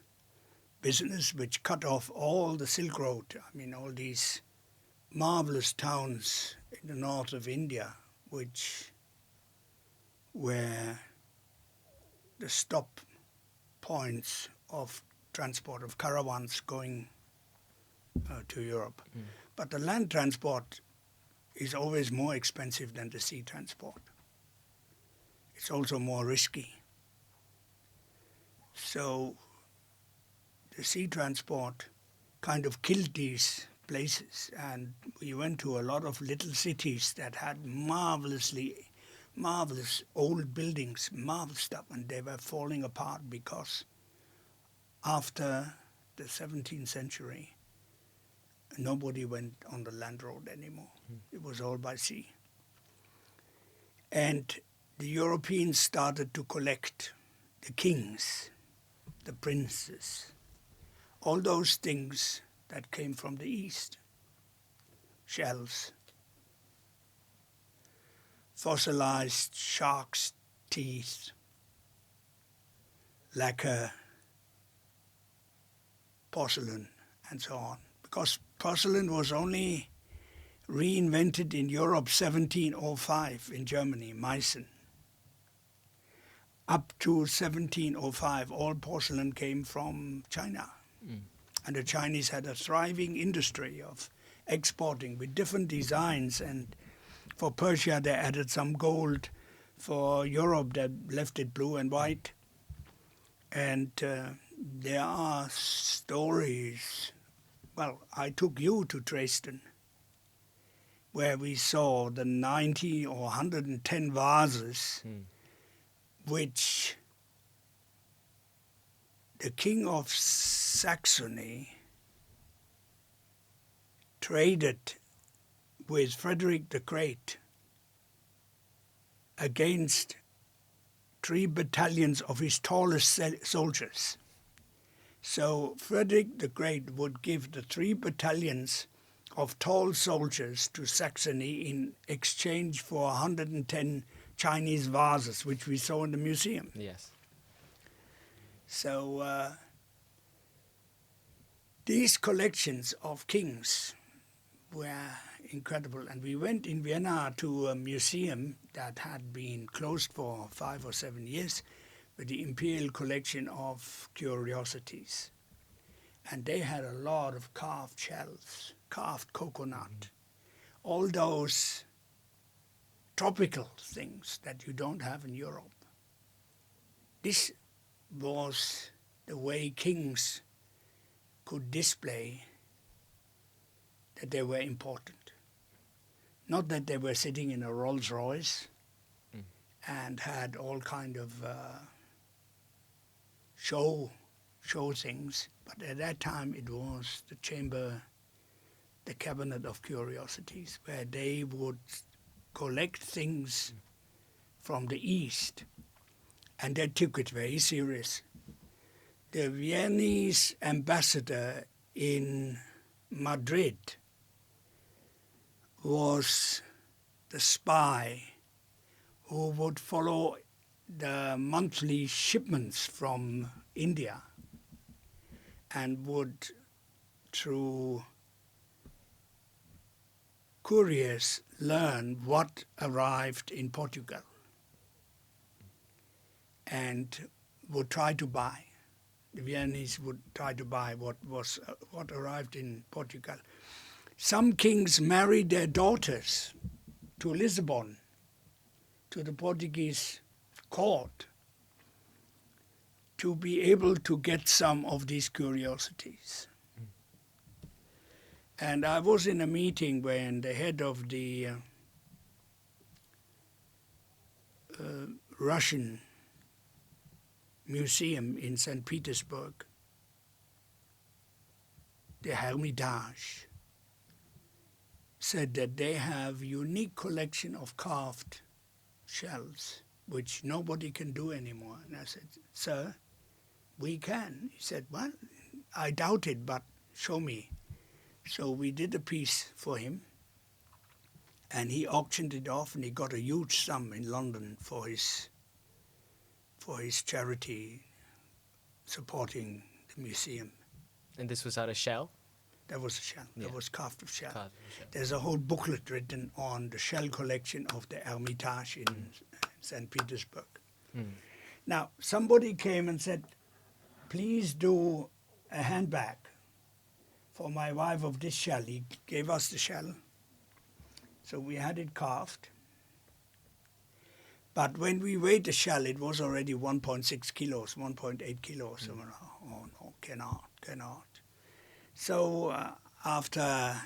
business, which cut off all the Silk Road. I mean, all these marvelous towns in the north of India, which were the stop points of transport of caravans going to Europe. But the land transport is always more expensive than the sea transport. It's also more risky. So the sea transport kind of killed these places, and we went to a lot of little cities that had marvelous old buildings, marvelous stuff, and they were falling apart because after the 17th century, nobody went on the land road anymore. It was all by sea. And the Europeans started to collect the kings, the princes, all those things that came from the East. Shells, fossilized shark's teeth, lacquer, porcelain, and so on. Because porcelain was only reinvented in Europe 1705 in Germany, Meissen. Up to 1705, all porcelain came from China. And the Chinese had a thriving industry of exporting with different designs. And for Persia, they added some gold. For Europe, they left it blue and white. And there are stories. Well, I took you to Dresden, where we saw the 90 or 110 vases, which the king of Saxony traded with Frederick the Great against 3 battalions of his tallest soldiers. So Frederick the Great would give the 3 battalions of tall soldiers to Saxony in exchange for 110 Chinese vases, which we saw in the museum. Yes. So these collections of kings were incredible. And we went in Vienna to a museum that had been closed for 5 or 7 years, with the imperial collection of curiosities. And they had a lot of carved shells, carved coconut, all those tropical things that you don't have in Europe. This was the way kings could display that they were important. Not that they were sitting in a Rolls Royce and had all kind of show things, but at that time it was the chamber, the cabinet of curiosities, where they would collect things from the East, and they took it very serious. The Viennese ambassador in Madrid was the spy who would follow the monthly shipments from India and would, through couriers, learn what arrived in Portugal and would try to buy. The Viennese would try to buy what arrived in Portugal. Some kings married their daughters to Lisbon, to the Portuguese court, to be able to get some of these curiosities. And I was in a meeting when the head of the Russian museum in St. Petersburg, the Hermitage, said that they have a unique collection of carved shells, which nobody can do anymore. And I said, "Sir, we can." He said, "Well, I doubt it, but show me." So we did a piece for him, and he auctioned it off, and he got a huge sum in London for his charity supporting the museum. And this was out of shell? That was a shell. Yeah. That was carved of shell. Carved of shell. There's a whole booklet written on the shell collection of the Hermitage in St. Petersburg. Now, somebody came and said, "Please do a handbag for my wife of this shell." He gave us the shell. So we had it carved. But when we weighed the shell, it was already 1.6 kilos, 1.8 kilos. So, oh no, cannot. So after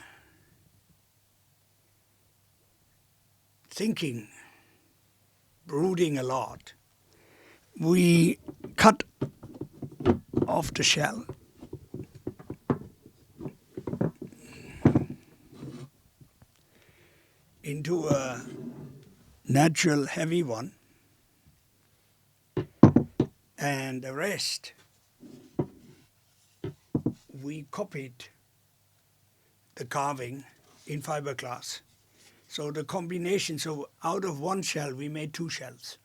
thinking, brooding a lot, we cut off the shell into a natural heavy one, and the rest we copied the carving in fiberglass. So the combination, so out of one shell we made 2 shells.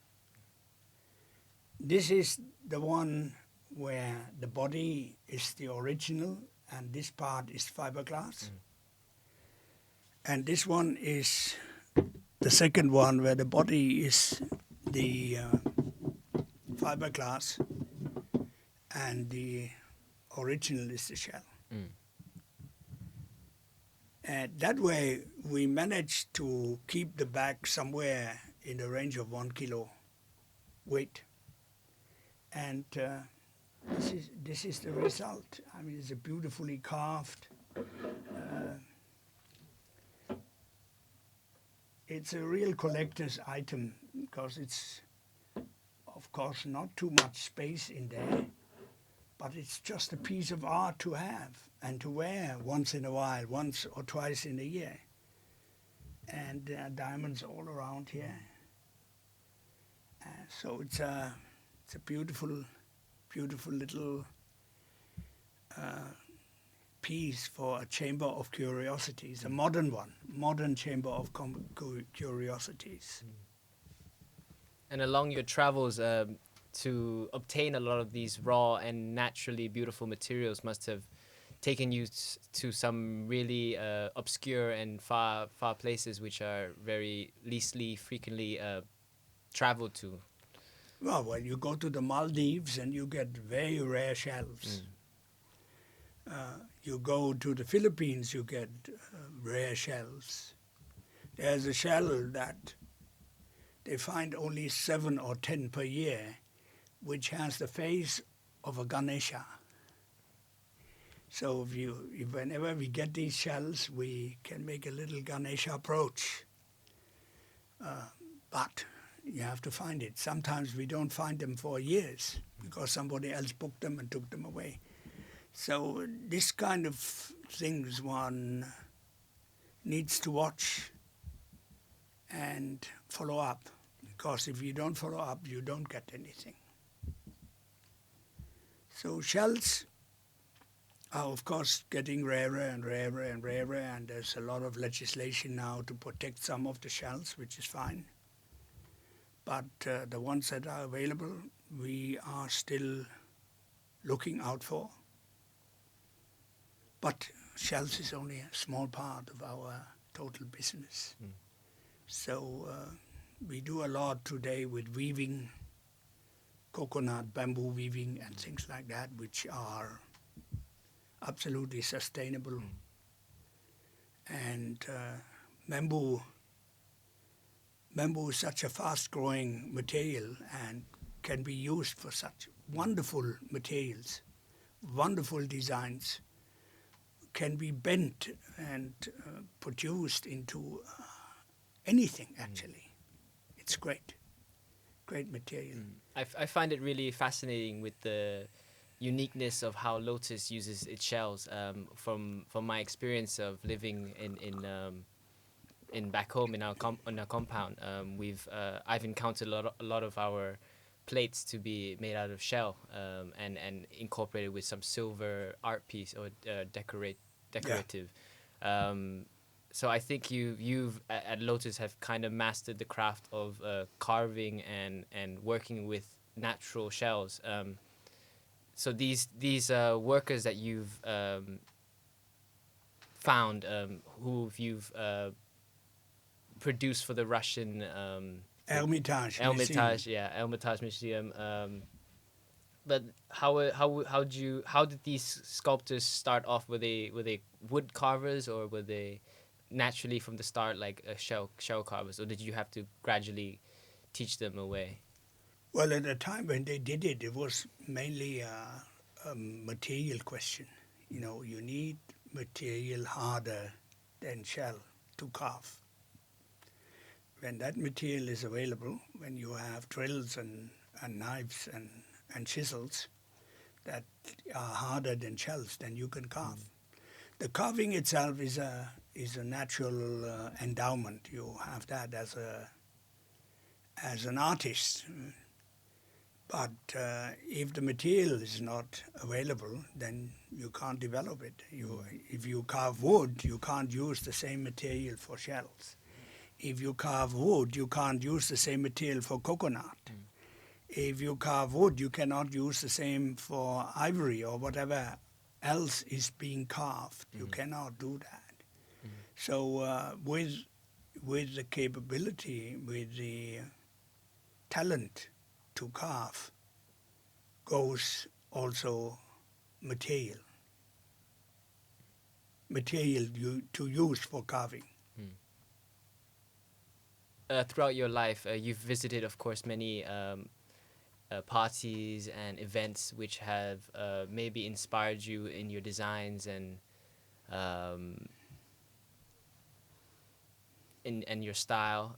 This is the one where the body is the original and this part is fiberglass. And this one is the second one where the body is the fiberglass and the original is the shell. And that way we managed to keep the bag somewhere in the range of 1 kilo weight. And this is the result. I mean, it's a beautifully carved. It's a real collector's item because it's, of course, not too much space in there, but it's just a piece of art to have and to wear once in a while, once or twice in a year. And there are diamonds all around here. So it's a beautiful, beautiful little piece for a chamber of curiosities, a modern one, modern chamber of curiosities. And along your travels to obtain a lot of these raw and naturally beautiful materials must have taken you to some really obscure and far places which are very leastly frequently traveled to. Well, you go to the Maldives and you get very rare shells. You go to the Philippines, you get rare shells. There's a shell that they find only 7 or 10 per year, which has the face of a Ganesha. So whenever we get these shells, we can make a little Ganesha approach. But you have to find it. Sometimes we don't find them for years because somebody else booked them and took them away. So this kind of things one needs to watch and follow up, because if you don't follow up, you don't get anything. So shells are, of course, getting rarer and rarer and rarer, and there's a lot of legislation now to protect some of the shells, which is fine. But the ones that are available, we are still looking out for. But shells is only a small part of our total business. So we do a lot today with weaving, coconut, bamboo weaving and things like that, which are absolutely sustainable. And bamboo is such a fast-growing material and can be used for such wonderful materials, wonderful designs, can be bent and produced into anything, actually. It's great material. I find it really fascinating with the uniqueness of how Lotus uses its shells. From my experience of living in back home in our compound, I've encountered a lot of our plates to be made out of shell and incorporated with some silver art piece or decorative. So I think you've at Lotus have kind of mastered the craft of carving and working with natural shells. So these workers that you've found, who you've produced for the Russian Hermitage Museum. But how did these sculptors start off? Were they wood carvers, or were they naturally from the start like shell carvers, or did you have to gradually teach them a way? Well, at the time when they did it, it was mainly a material question. You know, you need material harder than shell to carve. When that material is available, when you have drills and knives and chisels that are harder than shells, then you can carve. The carving itself is a natural endowment. You have that as an artist. But if the material is not available, then you can't develop it. If you carve wood, you can't use the same material for shells. If you carve wood, you can't use the same material for coconut. If you carve wood, you cannot use the same for ivory or whatever else is being carved. You cannot do that. So with the capability, with the talent to carve, goes also material to use for carving. Throughout your life, you've visited, of course, many parties and events which have maybe inspired you in your designs and in your style.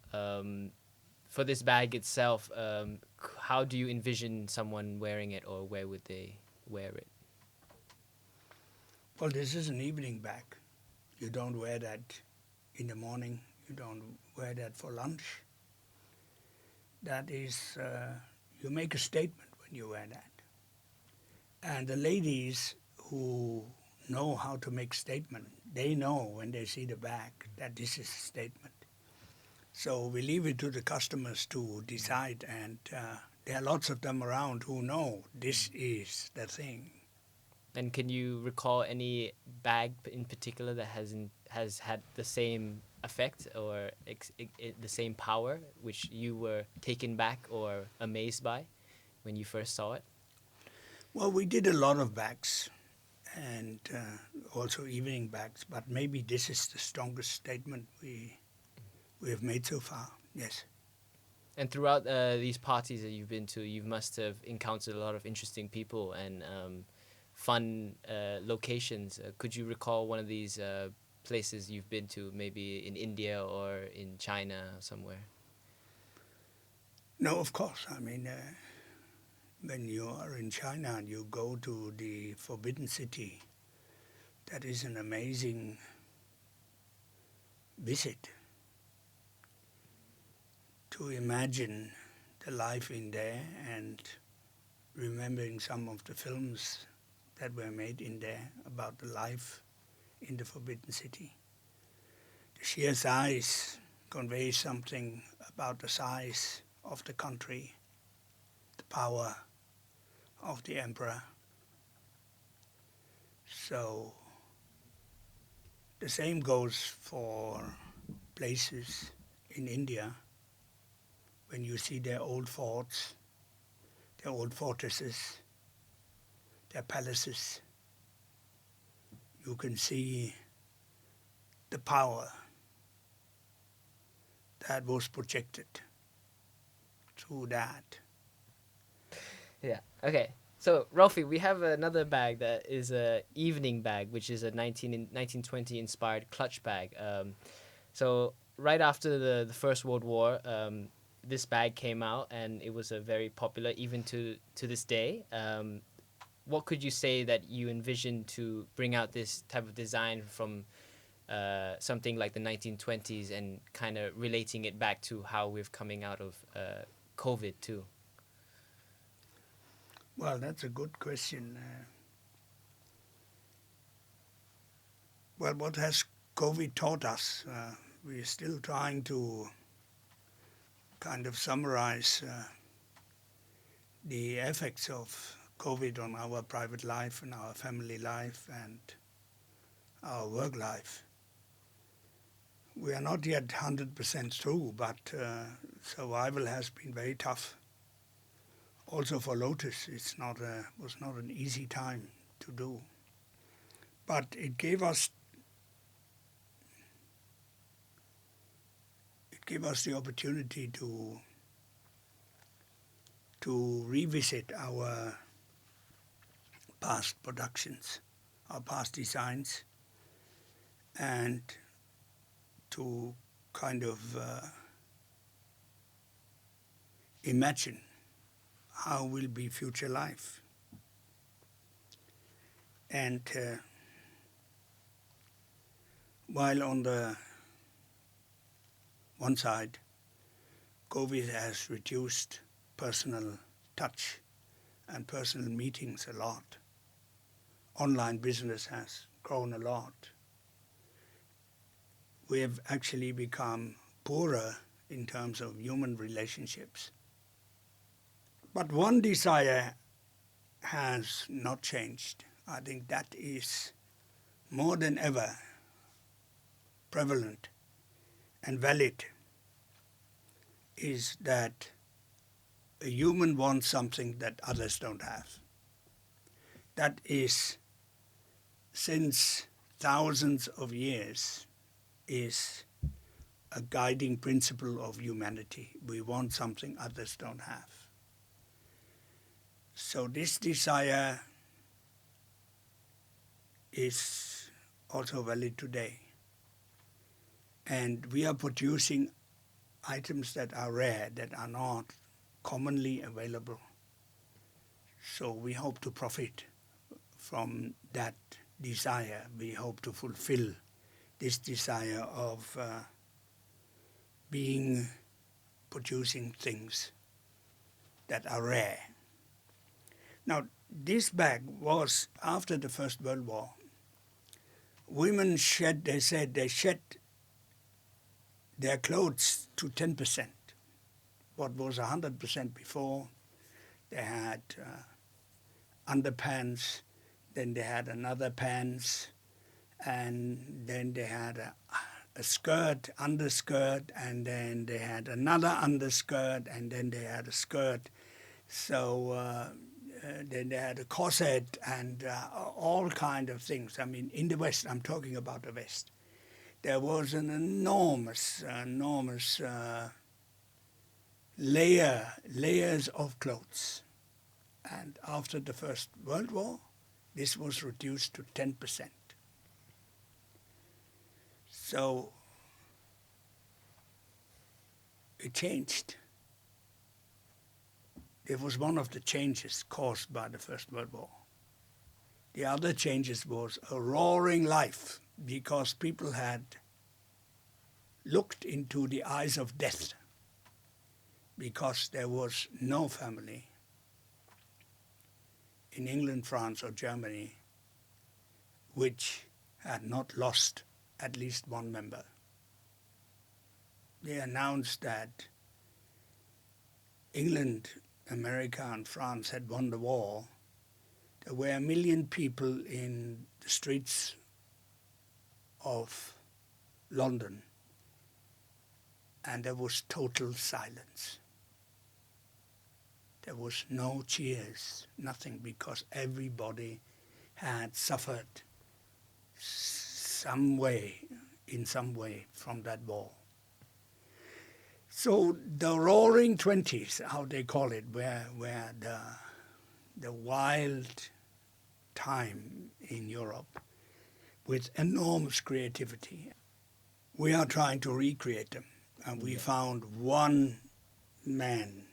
For this bag itself, how do you envision someone wearing it, or where would they wear it? Well, this is an evening bag. You don't wear that in the morning. You don't wear that for lunch. That is, you make a statement when you wear that. And the ladies who know how to make statement, they know when they see the bag that this is a statement. So we leave it to the customers to decide, and there are lots of them around who know this is the thing. And can you recall any bag in particular that has had the same effect or the same power, which you were taken back or amazed by when you first saw it? Well, we did a lot of bags and also evening bags, but maybe this is the strongest statement we have made so far. Yes. And throughout these parties that you've been to, you must have encountered a lot of interesting people and fun locations. Could you recall one of these places you've been to, maybe in India or in China or somewhere? No, of course. I mean, when you are in China and you go to the Forbidden City, that is an amazing visit. To imagine the life in there and remembering some of the films that were made in there about the life in the Forbidden City. The sheer size conveys something about the size of the country, the power of the emperor. So the same goes for places in India. When you see their old forts, their old fortresses, their palaces, you can see the power that was projected through that. Yeah. Okay. So, Rolfie, we have another bag that is a evening bag, which is a 1920 inspired clutch bag. So, right after the First World War, this bag came out, and it was a very popular, even to this day. What could you say that you envisioned to bring out this type of design from something like the 1920s and kind of relating it back to how we're coming out of COVID too? Well, that's a good question. Well, what has COVID taught us? We're still trying to kind of summarize the effects of COVID on our private life and our family life and our work life. We are not yet 100% through, but survival has been very tough. Also for Lotus, was not an easy time to do. But it gave us the opportunity to revisit our past productions, our past designs, and to kind of imagine how will be future life. And while on the one side, COVID has reduced personal touch and personal meetings a lot. Online business has grown a lot. We have actually become poorer in terms of human relationships. But one desire has not changed. I think that is more than ever prevalent and valid, is that a human wants something that others don't have. That is, since thousands of years, is a guiding principle of humanity. We want something others don't have. So this desire is also valid today. And we are producing items that are rare, that are not commonly available. So we hope to profit from that desire. We hope to fulfill this desire of producing things that are rare. Now, this bag was after the First World War. Women shed their clothes to 10%. What was 100% before, they had underpants, then they had another pants, and then they had a skirt, underskirt, and then they had another underskirt, and then they had a skirt. So then they had a corset and all kind of things. I mean, in the West, I'm talking about the West, there was an enormous layers of clothes. And after the First World War, this was reduced to 10%. So it changed. It was one of the changes caused by the First World War. The other changes was a roaring life, because people had looked into the eyes of death, because there was no family in England, France, or Germany which had not lost at least one member. They announced that England, America, and France had won the war. There were 1 million people in the streets of London, and there was total silence. There was no cheers, nothing, because everybody had suffered in some way from that war. So the Roaring Twenties, how they call it, were the wild time in Europe with enormous creativity. We are trying to recreate them, and we found one man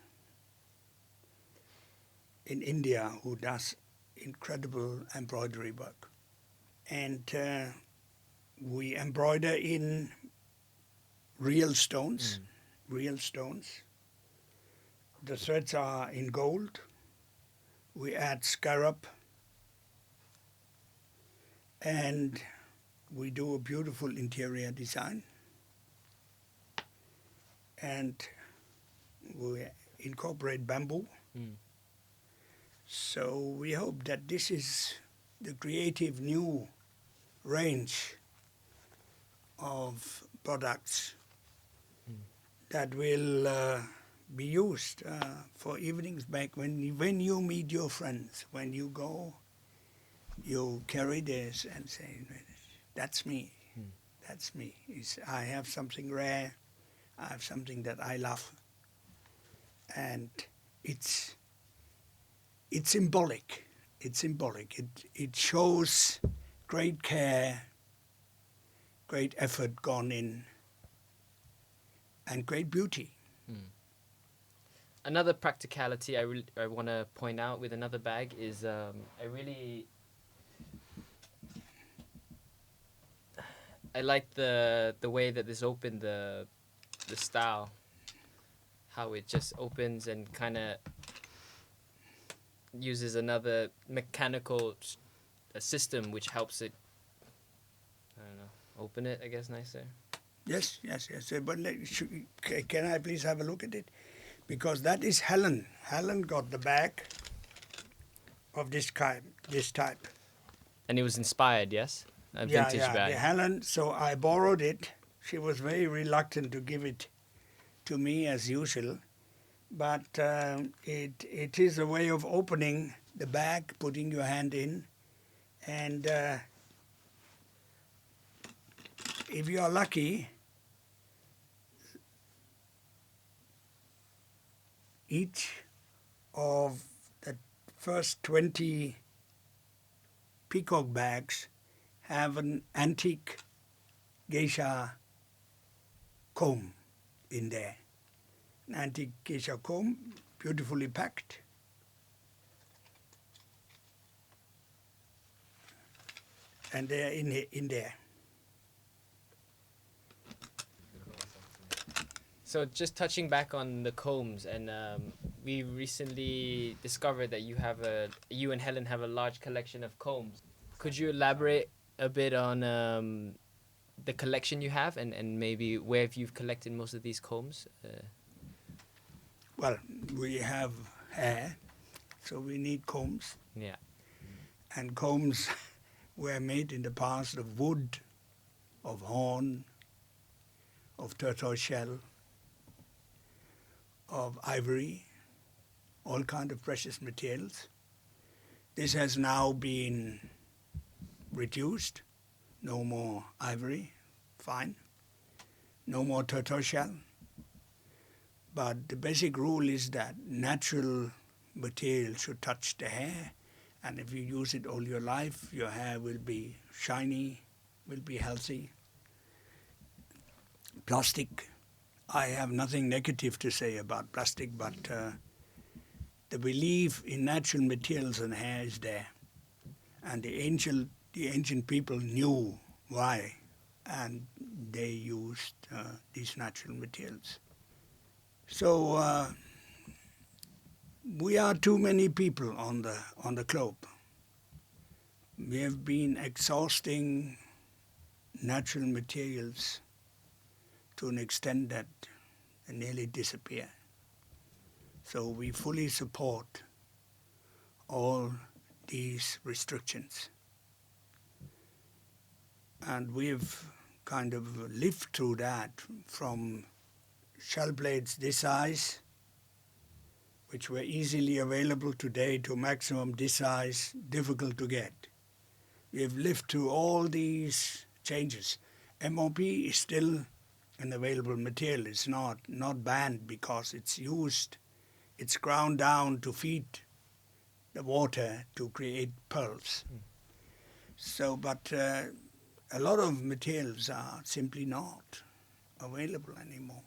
in India who does incredible embroidery work. And we embroider in real stones, The threads are in gold. We add scarab, and we do a beautiful interior design. And we incorporate bamboo. So we hope that this is the creative new range of products that will be used for evenings back when you meet your friends. When you go, you carry this and say, that's me, that's me. I have something rare, I have something that I love. And it's symbolic. It's symbolic. It shows great care, great effort gone in, and great beauty. Another practicality I want to point out with another bag is I like the way that this opened, the style, how it just opens and kind of uses another mechanical system which helps it, I don't know, open it, I guess, nicer. Yes. But can I please have a look at it? Because that is Helen. Helen got the bag of this type. And it was inspired, yes? A vintage bag. Yeah, Helen. So I borrowed it. She was very reluctant to give it to me as usual. But it is a way of opening the bag, putting your hand in, and if you are lucky, each of the first 20 peacock bags have an antique geisha comb in there. An antique geisha comb, beautifully packed. And they're in there. So just touching back on the combs, and we recently discovered that you and Helen have a large collection of combs. Could you elaborate a bit on the collection you have, and maybe where you've collected most of these combs? Well, we have hair, so we need combs. Yeah. And combs were made in the past of wood, of horn, of tortoise shell, of ivory, all kind of precious materials. This has now been reduced. No more ivory, fine. No more tortoise shell. But the basic rule is that natural material should touch the hair, and if you use it all your life, your hair will be shiny, will be healthy. Plastic, I have nothing negative to say about plastic, but the belief in natural materials and hair is there. And the ancient people knew why, and they used these natural materials. So we are too many people on the globe. We have been exhausting natural materials to an extent that they nearly disappear. So we fully support all these restrictions. And we've kind of lived through that from shell blades this size, which were easily available today, to maximum this size, difficult to get. We've lived through all these changes. MOP is still an available material. It's not banned because it's used. It's ground down to feed the water to create pearls. So, but a lot of materials are simply not available anymore.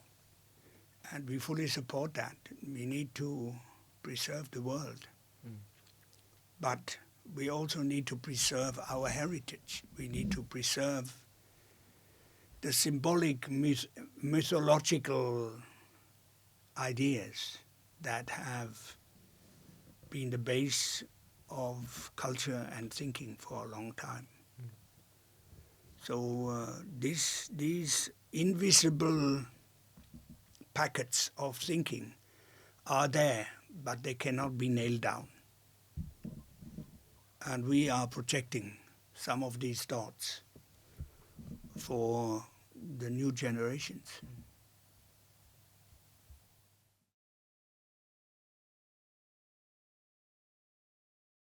And we fully support that. We need to preserve the world. But we also need to preserve our heritage. We need to preserve the symbolic, mythological ideas that have been the base of culture and thinking for a long time. So these invisible packets of thinking are there, but they cannot be nailed down. And we are protecting some of these thoughts for the new generations.